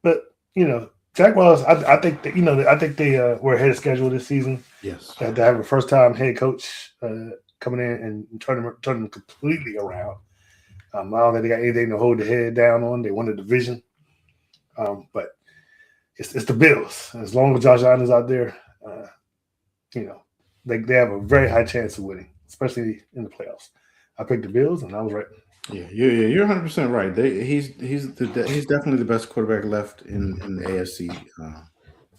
But Jaguars. I think they were ahead of schedule this season. Yes. They have a first-time head coach coming in and turn them completely around. I don't think they got anything to hold their head down on. They won the division, but it's the Bills. As long as Josh Allen is out there, they have a very high chance of winning, especially in the playoffs. I picked the Bills, and I was right. Yeah, you're 100% right. He's definitely the best quarterback left in the AFC,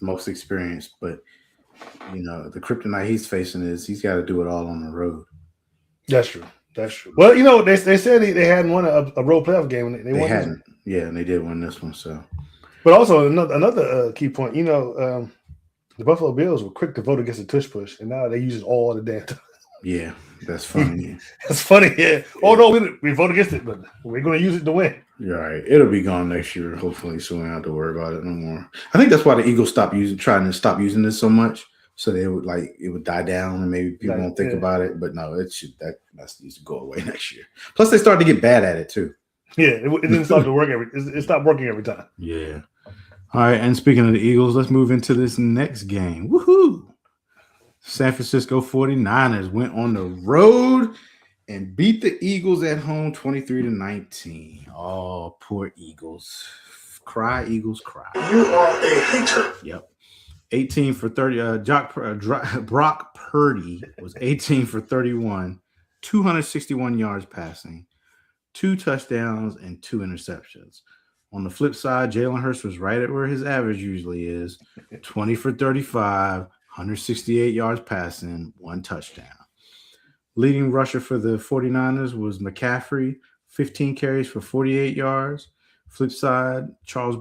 most experienced. But the kryptonite he's facing is he's got to do it all on the road. That's true. Well, they said they hadn't won a road playoff game. They hadn't. Yeah, and they did win this one. So, but also another key point. The Buffalo Bills were quick to vote against the tush push, and now they use it all the damn time. Yeah, that's funny. That's funny. Yeah. Oh no, we vote against it, but we're going to use it to win. You're right. It'll be gone next year, hopefully, so we don't have to worry about it no more. I think that's why the Eagles trying to stop using this so much. So it would die down and maybe people won't think about it. But no, that needs to go away next year. Plus, they started to get bad at it too. Yeah, it didn't start to work it stopped working every time. Yeah. All right. And speaking of the Eagles, let's move into this next game. Woohoo! San Francisco 49ers went on the road and beat the Eagles at home 23-19. Oh, poor Eagles. Cry, Eagles, cry. You are a hater. Yep. 18 for 30. Brock Purdy was 18 for 31, 261 yards passing, 2 touchdowns, and 2 interceptions. On the flip side, Jalen Hurts was right at where his average usually is, 20 for 35, 168 yards passing, 1 touchdown. Leading rusher for the 49ers was McCaffrey, 15 carries for 48 yards. Flip side, Saquon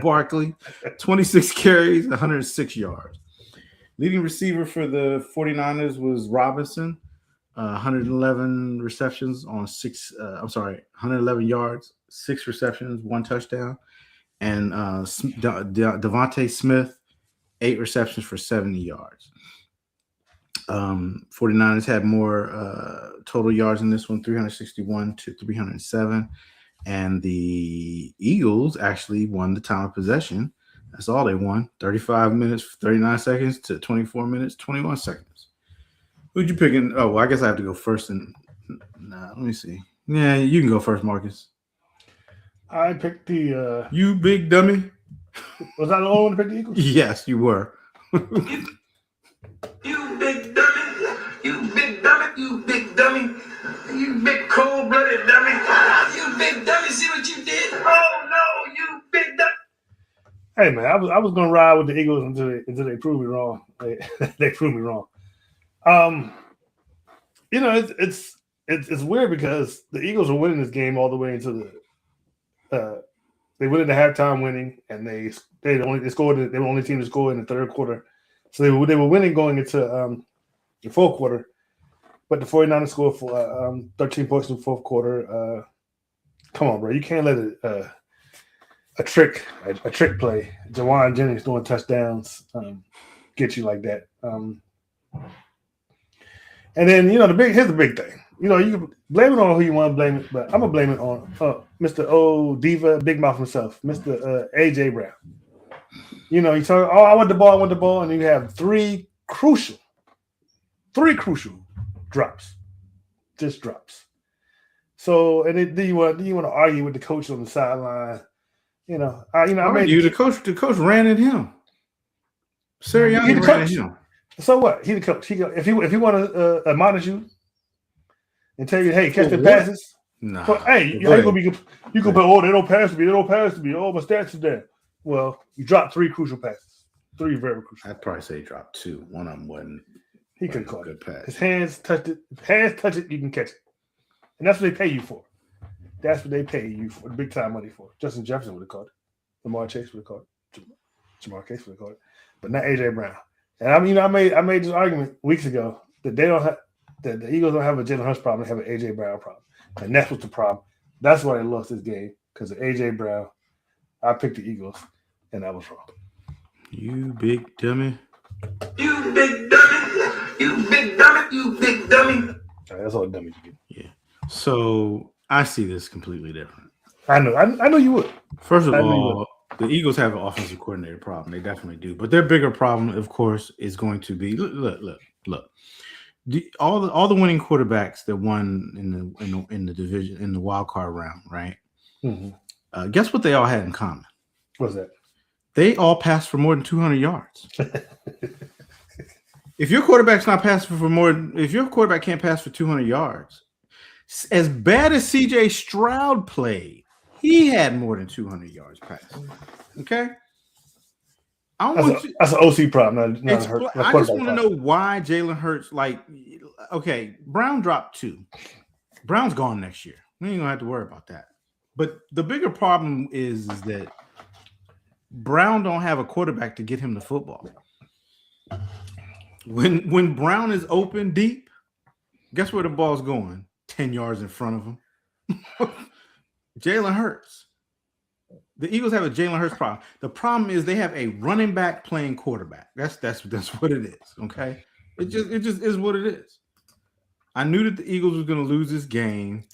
Barkley, 26 carries, 106 yards. Leading receiver for the 49ers was Robinson, 111 receptions on 111 yards, 6 receptions, 1 touchdown. And Devontae Smith, 8 receptions for 70 yards. 49ers had more total yards in this one, 361 to 307. And the Eagles actually won the time of possession. That's all they won. 35 minutes, 39 seconds to 24 minutes, 21 seconds. Who'd you pick? Oh, well, I guess I have to go first. Let me see. Yeah, you can go first, Marcus. I picked the... You big dummy. Was I the only one to pick the Eagles? Yes, you were. You big dummy. You big dummy. You big dummy. You big cold-blooded dummy. You big dummy. See what you did? Oh, no, you big dummy. Hey man, I was gonna ride with the Eagles until they prove me wrong. They proved me wrong. It's weird because the Eagles are winning this game all the way into they went into halftime winning, and they scored. They were the only team to score in the third quarter, so they were winning going into the fourth quarter. But the 49ers scored for 13 points in the fourth quarter. Come on, bro, you can't let a trick play, Jawan Jennings doing touchdowns, get you like that. And then here's the big thing. You can blame it on who you want to blame it, but I'm gonna blame it on Mr. O Diva Big Mouth himself, Mr. AJ Brown. You talk, I want the ball, and you have three crucial drops, just drops. So, and then you want to argue with the coach on the sideline. The coach ran at him. Sirianni ran at him. So what? He the coach. If he want to admonish you and tell you, hey, catch the passes. Nah. So, hey, you can put, they don't pass to me. They don't pass to me. Oh, my stats is there. Well, you dropped three crucial passes. Three very crucial. I'd probably say he dropped two. One of them wasn't. He couldn't caught it. Pass. His hands touched it. If hands touch it, you can catch it. And that's what they pay you for. That's what they pay you for. Big time money for. Justin Jefferson would have caught it. Lamar Chase would have caught it. Jamar Chase would have caught it. But not AJ Brown. And I made this argument weeks ago that that the Eagles don't have a Jalen Hurts problem, they have an AJ Brown problem. And that's what's the problem. That's why they lost this game, because of AJ Brown. I picked the Eagles, and that was wrong. You big dummy. You big dummy. You big dummy. You big dummy. All right, that's all dummies you get. Yeah. So I see this completely different. I know you would. First of all, the Eagles have an offensive coordinator problem. They definitely do. But their bigger problem, of course, is going to be look. All the winning quarterbacks that won in the division in the wild card round, right? Mm-hmm. Guess what they all had in common? What's that? They all passed for more than 200 yards. If your quarterback's not passing if your quarterback can't pass for 200 yards, as bad as CJ Stroud played, he had more than 200 yards passed. Okay? That's an OC problem. I just want to know why Jalen Hurts, Brown dropped 2. Brown's gone next year. We ain't going to have to worry about that. But the bigger problem is that Brown don't have a quarterback to get him the football. When Brown is open deep, guess where the ball's going? 10 yards in front of him. Jalen Hurts. The Eagles have a Jalen Hurts problem. The problem is they have a running back playing quarterback. That's what it is. Okay, it just is what it is. I knew that the Eagles were going to lose this game.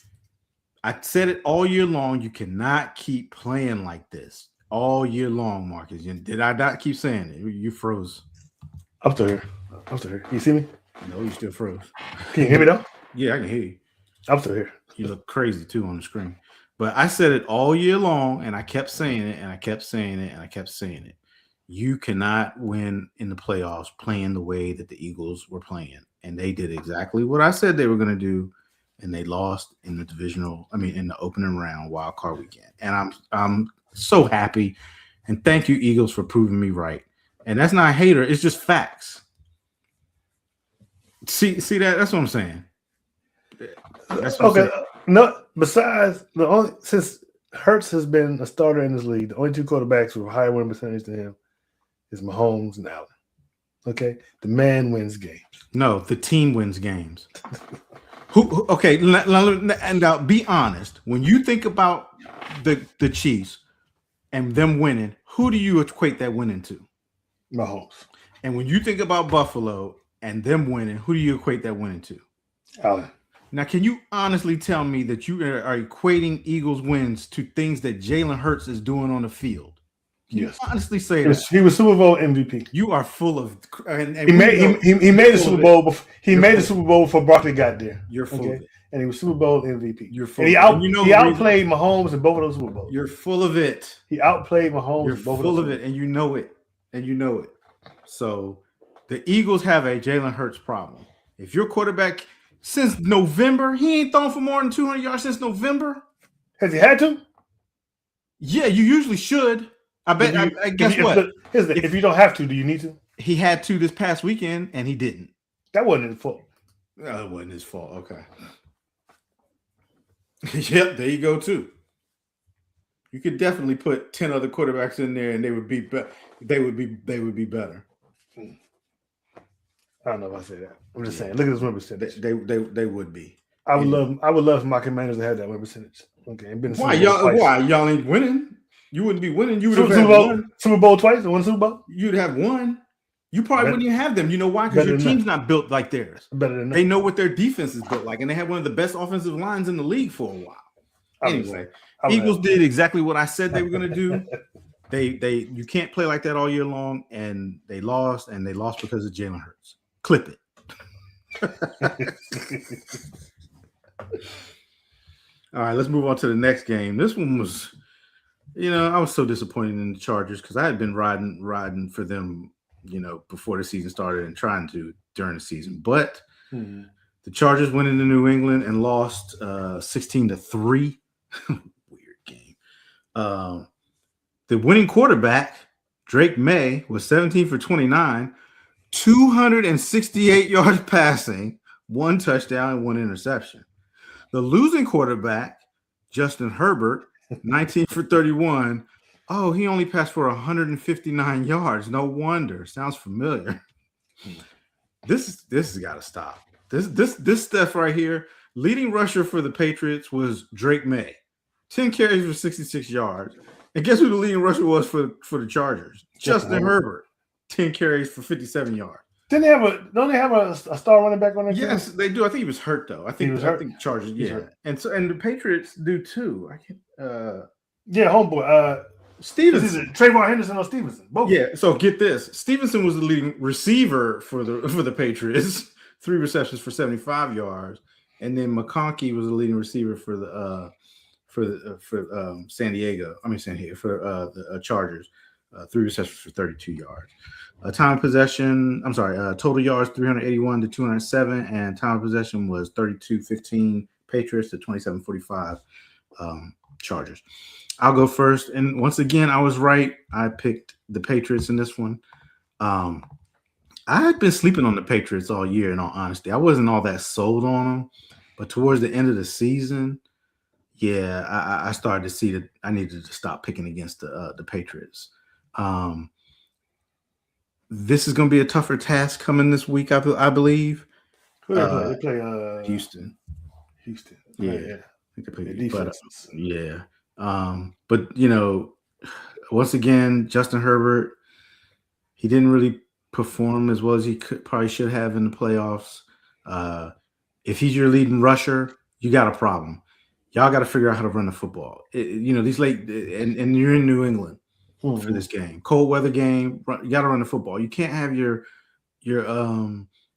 I said it all year long. You cannot keep playing like this all year long, Marcus. Did I not keep saying it? You froze. I'm still here. You see me? No, you still froze. Can you hear me though? Yeah, I can hear you. I'm still here. You look crazy too on the screen. But I said it all year long, and I kept saying it, and I kept saying it, and I kept saying it. You cannot win in the playoffs playing the way that the Eagles were playing. And they did exactly what I said they were going to do, and they lost in the in the opening round wild card weekend. And I'm so happy, and thank you, Eagles, for proving me right. And that's not a hater, it's just facts. See that? That's what I'm saying. That's what okay. No, besides since Hurts has been a starter in this league, the only 2 quarterbacks with a higher win percentage than him is Mahomes and Allen. Okay, the man wins games. No, the team wins games. Okay, and now be honest. When you think about the Chiefs and them winning, who do you equate that winning to? Mahomes. And when you think about Buffalo and them winning, who do you equate that winning to? Allen. Now, can you honestly tell me that you are equating Eagles wins to things that Jalen Hurts is doing on the field? Can you honestly say that? He was Super Bowl MVP. You are full of. And he made the Super Bowl. He made the Super Bowl before Barkley got there. You're full of it. And he was Super Bowl MVP. You're full. And he outplayed Mahomes in both of those Super Bowls. You're full of it. He outplayed Mahomes. You're full of it, and you know it. So the Eagles have a Jalen Hurts problem. If your quarterback since November, he ain't thrown for more than 200 yards since November. Has he had to? Yeah, you usually should. I bet. Guess what? If you don't have to, do you need to? He had to this past weekend, and he didn't. That wasn't his fault. No, it wasn't his fault. Okay. Yep, there you go too. You could definitely put 10 other quarterbacks in there, and they would be better. They would be better. I don't know if I say that. I'm just saying. Look at this win percentage. They would be. I would love for my Commanders to have that win percentage. Okay. Why y'all ain't winning? You wouldn't be winning. You would have Super Bowl twice. Won Super Bowl. You'd have won. You probably wouldn't even have them. You know why? Because your team's not built like theirs. They know what their defense is built like, and they have one of the best offensive lines in the league for a while. Anyway, Eagles did exactly what I said they were going to do. You can't play like that all year long, and they lost because of Jalen Hurts. Clip it. All right, let's move on to the next game. This one was, I was so disappointed in the Chargers because I had been riding for them, before the season started and trying to during the season. But the Chargers went into New England and lost 16-3. Weird game. The winning quarterback, Drake May, was 17 for 29, 268 yards passing, 1 touchdown and 1 interception. The losing quarterback, Justin Herbert, 19 for 31. Oh, he only passed for 159 yards. No wonder. Sounds familiar. This has got to stop. This stuff right here. Leading rusher for the Patriots was Drake May, 10 carries for 66 yards. And guess who the leading rusher was for the Chargers? Justin Herbert, 10 carries for 57 yards. Don't they have a star running back on their team? Yes, they do. I think he was hurt though. I think Chargers, yeah. And the Patriots do too. Homeboy. Stevenson. Trayvon Henderson or Stevenson? Both. Yeah, so get this. Stevenson was the leading receiver for the Patriots, 3 receptions for 75 yards. And then McConkey was the leading receiver for the Chargers, 3 receptions for 32 yards. Time of possession, total yards 381 to 207, and time of possession was 32-15 Patriots to 27-45 Chargers. I'll go first, and once again, I was right. I picked the Patriots in this one. I had been sleeping on the Patriots all year, in all honesty. I wasn't all that sold on them, but towards the end of the season, yeah, I started to see that I needed to stop picking against the Patriots. This is going to be a tougher task coming this week, I believe. Who they play? Houston. Yeah. I think they play defense. Yeah. But once again, Justin Herbert, he didn't really perform as well as he probably should have in the playoffs. If he's your leading rusher, you got a problem. Y'all got to figure out how to run the football. These late and you're in New England for this game, cold weather game. You got to run the football. You can't have your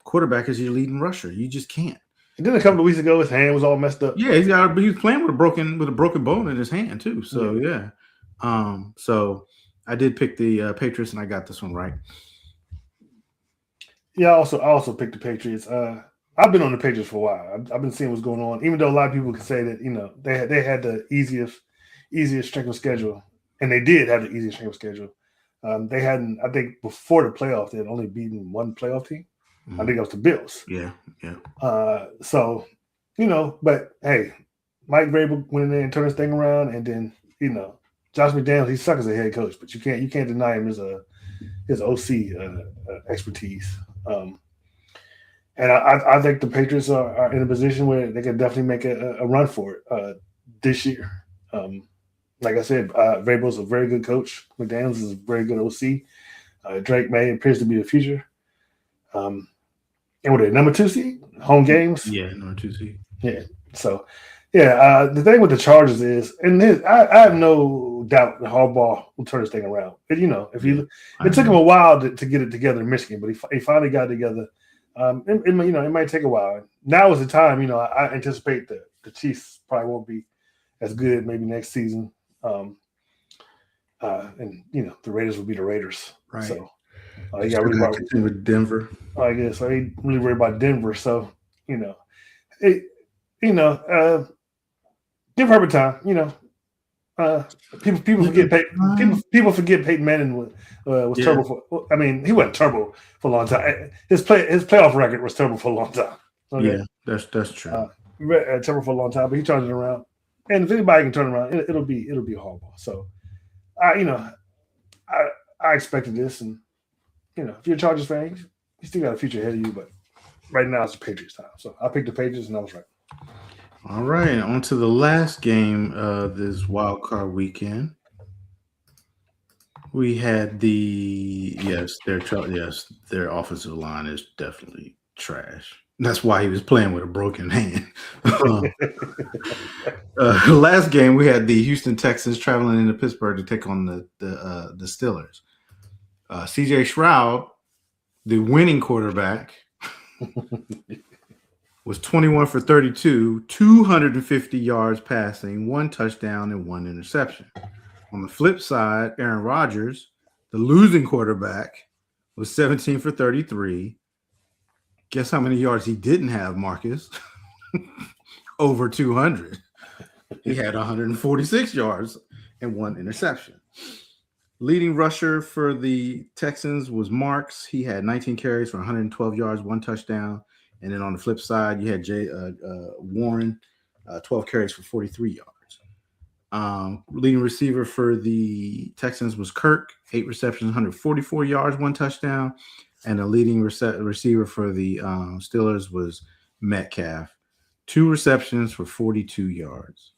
quarterback as your leading rusher. You just can't. And then a couple of weeks ago, his hand was all messed up. Yeah, he was playing with a broken bone in his hand too. So yeah. So I did pick the Patriots, and I got this one right. Yeah, I also picked the Patriots. I've been on the Patriots for a while. I've been seeing what's going on. Even though a lot of people can say that they had the easiest strength of schedule, and they did have the easiest strength of schedule. They hadn't. I think before the playoffs, they had only beaten one playoff team. Mm-hmm. I think it was the Bills. Yeah. So, but hey, Mike Vrabel went in there and turned his thing around, and then Josh McDaniels, he sucks as a head coach, but you can't deny him his OC expertise. And I think the Patriots are in a position where they can definitely make a run for it this year. Like I said, Vrabel's a very good coach. McDaniels is a very good OC. Drake May appears to be the future. And what are they, number 2 seed? Home games? Yeah, number 2 seed. Yeah. So, the thing with the Chargers is, I have no doubt that Harbaugh will turn this thing around. But, it took him a while to get it together in Michigan, but he finally got it together. It might take a while. Now is the time. I anticipate that the Chiefs probably won't be as good maybe next season. And the Raiders will be the Raiders. Right. So you got really worried with Denver. I guess I ain't really worried about Denver. So give Herbert time. People forget people forget Peyton Manning was terrible for. I mean, he wasn't terrible for a long time. His playoff record was terrible for a long time. Okay? Yeah, that's true. Terrible for a long time, but he turned it around. And if anybody can turn it around, it'll be horrible. So, I expected this, and if you're a Chargers fan, you still got a future ahead of you. But right now, it's the Patriots' time. So I picked the Patriots, and I was right. All right, on to the last game of this wild card weekend. We had their offensive line is definitely trash. That's why he was playing with a broken hand. Last game, we had the Houston Texans traveling into Pittsburgh to take on the Steelers. C.J. Stroud, the winning quarterback, was 21 for 32, 250 yards passing, 1 touchdown, and 1 interception. On the flip side, Aaron Rodgers, the losing quarterback, was 17 for 33. Guess how many yards he didn't have, Marcus? Over 200. He had 146 yards and 1 interception. Leading rusher for the Texans was Marks. He had 19 carries for 112 yards, 1 touchdown. And then on the flip side, you had Warren, 12 carries for 43 yards. Leading receiver for the Texans was Kirk, 8 receptions, 144 yards, 1 touchdown. And the leading receiver for the Steelers was Metcalf, 2 receptions for 42 yards.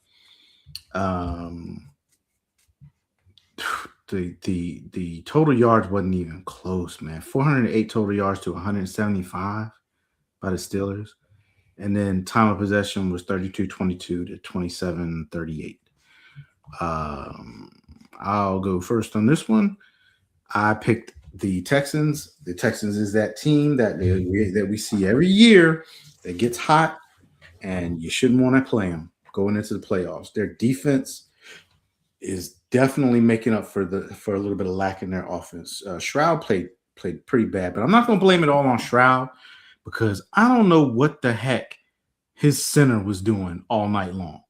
The total yards wasn't even close, man. 408 total yards to 175 by the Steelers. And then time of possession was 32-22 to 27-38. I'll go first on this one. I picked the Texans. The Texans is that team that we see every year that gets hot, and you shouldn't want to play them going into the playoffs. Their defense is definitely making up for a little bit of lack in their offense. Stroud played pretty bad, but I'm not going to blame it all on Stroud because I don't know what the heck his center was doing all night long.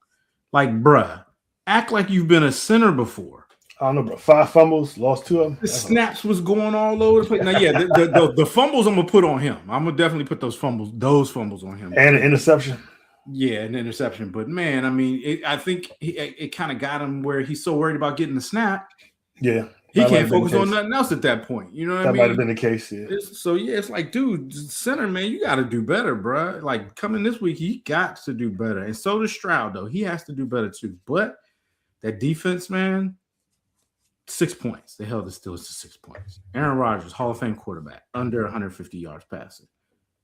Like, bruh, act like you've been a center before. I don't know, bro. 5 fumbles, lost 2 of them. The snaps was going all over the place. Now, yeah, the fumbles I'm gonna put on him. I'm gonna definitely put those fumbles on him. And an interception. Yeah, an interception. But man, I mean, I think it kind of got him where he's so worried about getting the snap. Yeah, he can't focus on nothing else at that point. You know what I mean? That might have been the case. Yeah. It's like, dude, center, man, you got to do better, bro. Like coming this week, he got to do better, and so does Stroud. Though he has to do better too. But that defense, man. 6 points. They held the Steelers to 6 points. Aaron Rodgers, Hall of Fame quarterback, under 150 yards passing,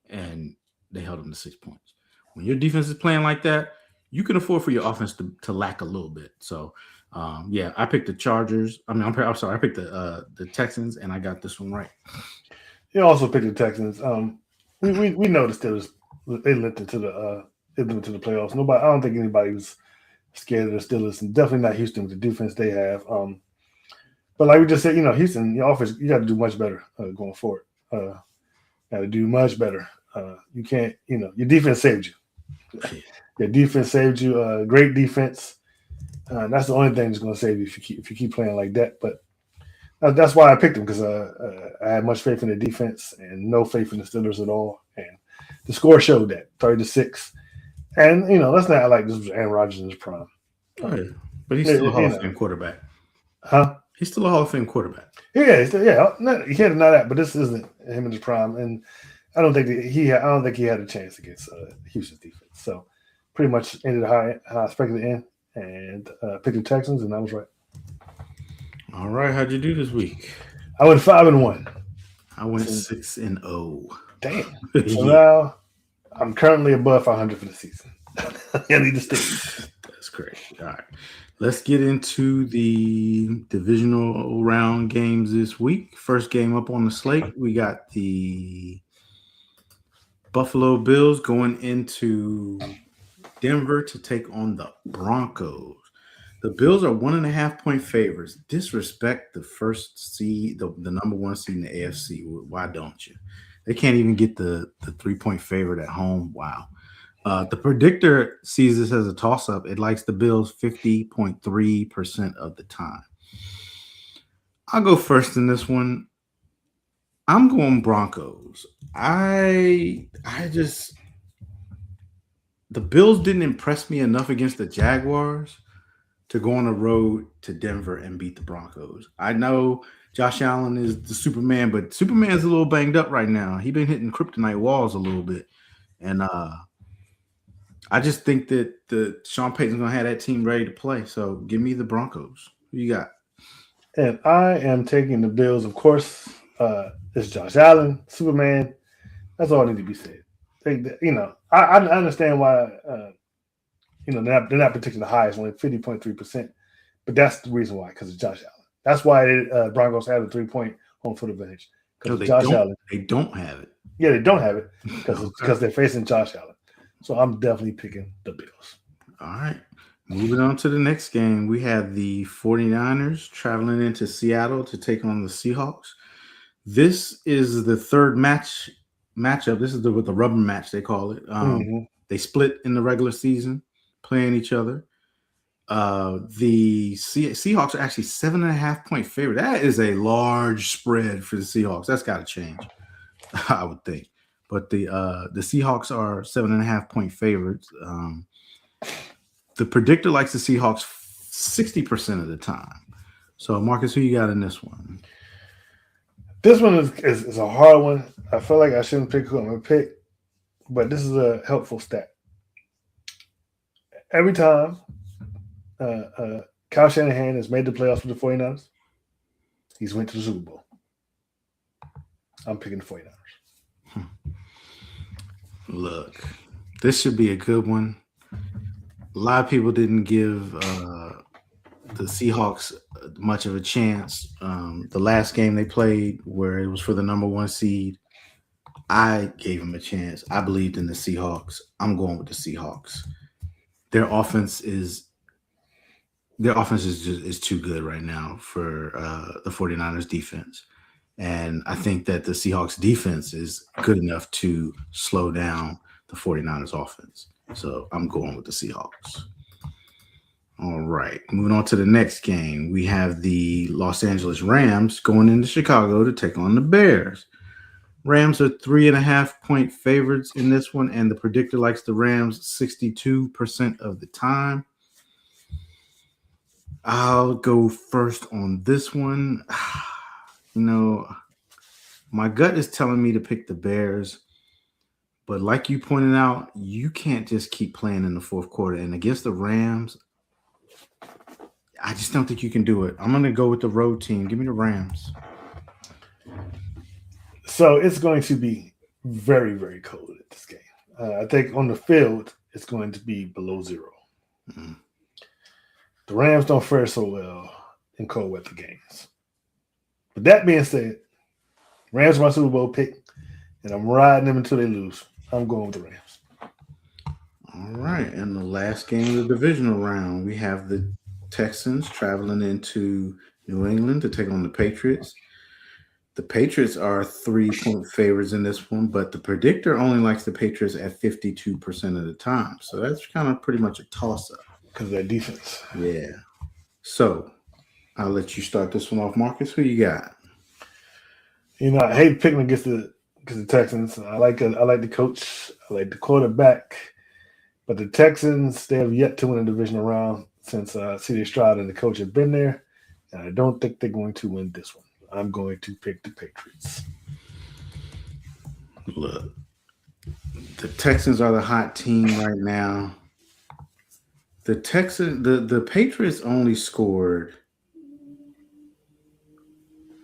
and they held him to 6 points. When your defense is playing like that, you can afford for your offense to lack a little bit. So, I picked the Chargers. I'm sorry, I picked the Texans, and I got this one right. You also picked the Texans. We know the Steelers. They limped into the playoffs. I don't think anybody was scared of the Steelers, and definitely not Houston with the defense they have. But like we just said, Houston, your offense, you got to do much better going forward. Got to do much better. You can't, your defense saved you. Your defense saved you. Great defense. That's the only thing that's going to save you if you keep playing like that. But that's why I picked them because I had much faith in the defense and no faith in the Steelers at all. And the score showed that 30-6. And let's not act like this was Aaron Rodgers in his prime. Oh, yeah. But he's still a Hall of Fame quarterback. Huh? He's still a Hall of Fame quarterback. Yeah. You can't deny that, but this isn't him in his prime, and I don't think he had a chance against Houston's defense. So pretty much ended how I expected to end, and picked the Texans, and I was right. All right, how'd you do this week? I went 5-1. I went 6-0. Damn. So now I'm currently above 500 for the season. I need to stick. That's great. All right. Let's get into the divisional round games this week. First game up on the slate, we got the Buffalo Bills going into Denver to take on the Broncos. The Bills are 1.5-point favorites. Disrespect the first seed, the number 1 seed in the AFC. Why don't you? They can't even get the 3-point favorite at home. Wow. The predictor sees this as a toss-up. It likes the Bills 50.3% of the time. I'll go first in this one. I'm going Broncos. I just the Bills didn't impress me enough against the Jaguars to go on the road to Denver and beat the Broncos. I know Josh Allen is the Superman, but Superman's a little banged up right now. He's been hitting kryptonite walls a little bit. And I just think that the Sean Payton's gonna have that team ready to play. So give me the Broncos. Who you got? And I am taking the Bills. Of course, it's Josh Allen, Superman. That's all that need to be said. I understand why. They're not predicting the highest, only 50.3%, but that's the reason why, because it's Josh Allen. That's why Broncos have a 3-point home field advantage. No, Because Josh Allen. They don't have it. Yeah, they don't have it because they're facing Josh Allen. So I'm definitely picking the Bills. All right. Moving on to the next game, we have the 49ers traveling into Seattle to take on the Seahawks. This is the third matchup. This is the rubber match, they call it. They split in the regular season, playing each other. The Seahawks are actually 7.5-point favorite. That is a large spread for the Seahawks. That's got to change, I would think. But the Seahawks are 7.5-point favorites. The predictor likes the Seahawks 60% of the time. So, Marcus, who you got in this one? This one is a hard one. I feel like I shouldn't pick who I'm going to pick, but this is a helpful stat. Every time Kyle Shanahan has made the playoffs with the 49ers, he's went to the Super Bowl. I'm picking the 49ers. Look, this should be a good one. A lot of people didn't give the Seahawks much of a chance. The last game they played, where it was for the number 1 seed, I gave them a chance. I believed in the Seahawks. I'm going with the Seahawks. Their offense is too good right now for the 49ers defense. And I think that the Seahawks defense is good enough to slow down the 49ers offense. So I'm going with the Seahawks. All right. Moving on to the next game. We have the Los Angeles Rams going into Chicago to take on the Bears. Rams are 3.5-point favorites in this one, and the predictor likes the Rams 62% of the time. I'll go first on this one. My gut is telling me to pick the Bears. But like you pointed out, you can't just keep playing in the fourth quarter. And against the Rams, I just don't think you can do it. I'm going to go with the road team. Give me the Rams. So it's going to be very, very cold at this game. I think on the field, it's going to be below zero. Mm-hmm. The Rams don't fare so well in cold weather games. But that being said, Rams are my Super Bowl pick, and I'm riding them until they lose. I'm going with the Rams. All right. And the last game of the divisional round, we have the Texans traveling into New England to take on the Patriots. The Patriots are 3-point favorites in this one, but the predictor only likes the Patriots at 52% of the time. So that's kind of pretty much a toss-up. Because of their defense. Yeah. So I'll let you start this one off, Marcus. Who you got? I hate picking against the Texans. I like the coach. I like the quarterback. But the Texans, they have yet to win a divisional round since C.J. Stroud and the coach have been there. And I don't think they're going to win this one. I'm going to pick the Patriots. Look, the Texans are the hot team right now. The Patriots only scored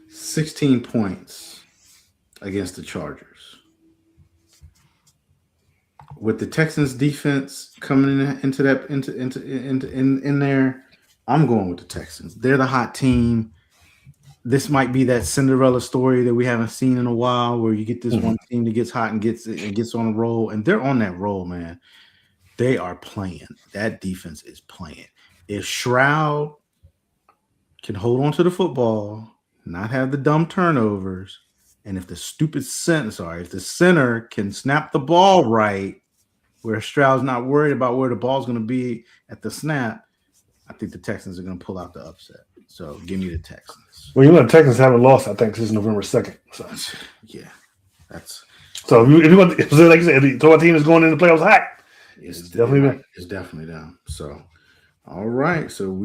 16 points against the Chargers. With the Texans defense coming in there, I'm going with the Texans. They're the hot team. This might be that Cinderella story that we haven't seen in a while, where you get this one team that gets hot and gets on a roll, and they're on that roll, man. They are playing. That defense is playing. If Stroud can hold on to the football, not have the dumb turnovers, and if the center can snap the ball right where Stroud's not worried about where the ball's going to be at the snap, I think the Texans are going to pull out the upset. So give me the Texans. Well, the Texans haven't lost, I think, since November 2nd. So. Yeah, that's so. If you want, like you said, if the team is going in the playoffs hot, it's definitely down. So, all right. So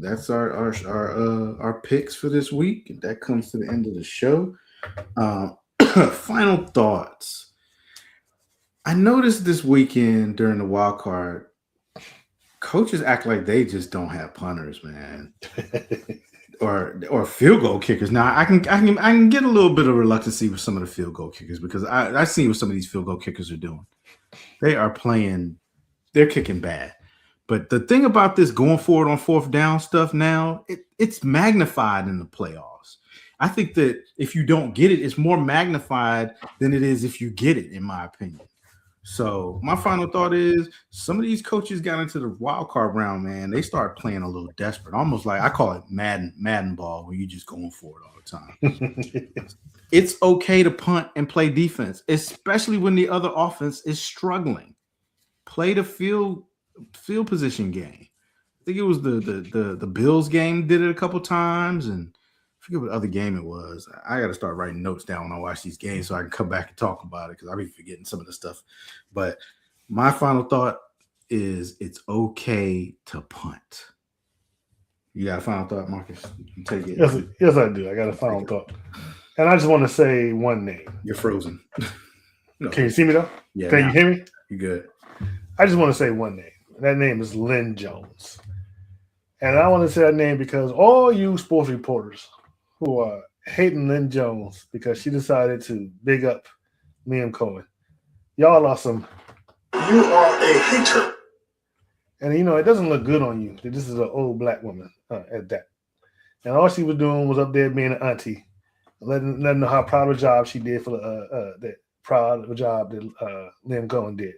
that's our picks for this week. That comes to the end of the show. Final thoughts. I noticed this weekend during the wild card, coaches act like they just don't have punters, man, or field goal kickers. Now I can get a little bit of reluctancy with some of the field goal kickers because I see what some of these field goal kickers are doing. They're kicking bad. But the thing about this going forward on fourth down stuff now, it's magnified in the playoffs. I think that if you don't get it, it's more magnified than it is if you get it, in my opinion. So my final thought is some of these coaches got into the wild card round, man. They start playing a little desperate, almost like I call it Madden ball, where you just going for it all the time. It's okay to punt and play defense, especially when the other offense is struggling. Play the field position game. I think it was the Bills game did it a couple times, and I forget what other game it was. I got to start writing notes down when I watch these games so I can come back and talk about it because I'll be forgetting some of the stuff. But my final thought is it's okay to punt. You got a final thought, Marcus? You take it. Yes, I do. I got a final thought. And I just want to say one name. You're frozen. No. Can you see me, though? Yeah. Can you hear me? You good. I just want to say one name. That name is Lynn Jones. And I want to say that name because all you sports reporters who are hating Lynn Jones because she decided to big up Liam Cohen, y'all are some. You are a hater. And, it doesn't look good on you that this is an old black woman at that. And all she was doing was up there being an auntie, letting know how proud of a job she did for that proud of a job that Liam Cohen did.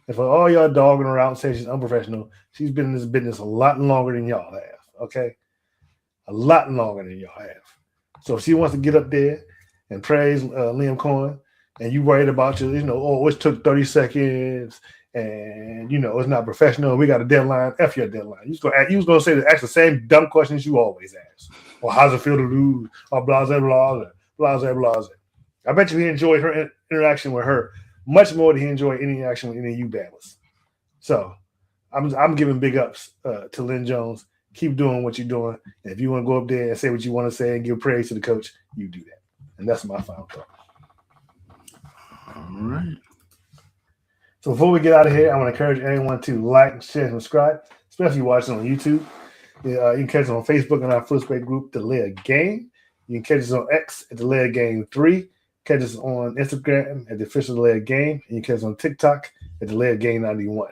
And for all y'all dogging her out and saying she's unprofessional, she's been in this business a lot longer than y'all have, okay? A lot longer than y'all have. So if she wants to get up there and praise Liam Cohen, and you worried about it took 30 seconds, and, it's not professional, we got a deadline, F your deadline. You was going to say ask the same dumb questions you always ask. Or how's it feel to lose? Or blah, blah, blah, blah, blah, blah. I bet you he enjoyed her interaction with her much more than he enjoyed any interaction with any of you babblers. So I'm giving big ups to Lynn Jones. Keep doing what you're doing. And if you want to go up there and say what you want to say and give praise to the coach, you do that. And that's my final thought. All right. So before we get out of here, I want to encourage everyone to like, share, and subscribe, especially watching on YouTube. You can catch us on Facebook in our Footspray group, The Layer Game. You can catch us on X at The Layer Game 3. Catch us on Instagram at The Official Layer Game. And you can catch us on TikTok at The Layer Game 91.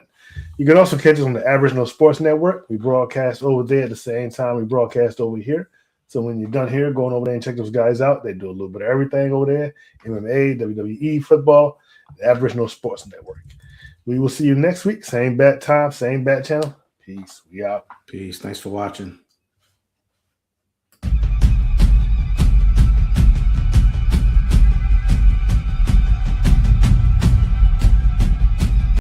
You can also catch us on the Aboriginal Sports Network. We broadcast over there at the same time we broadcast over here. So when you're done here, going over there and check those guys out. They do a little bit of everything over there. MMA, WWE, football, the Aboriginal Sports Network. We will see you next week. Same bat time, same bat channel. Peace. We out. Peace. Thanks for watching.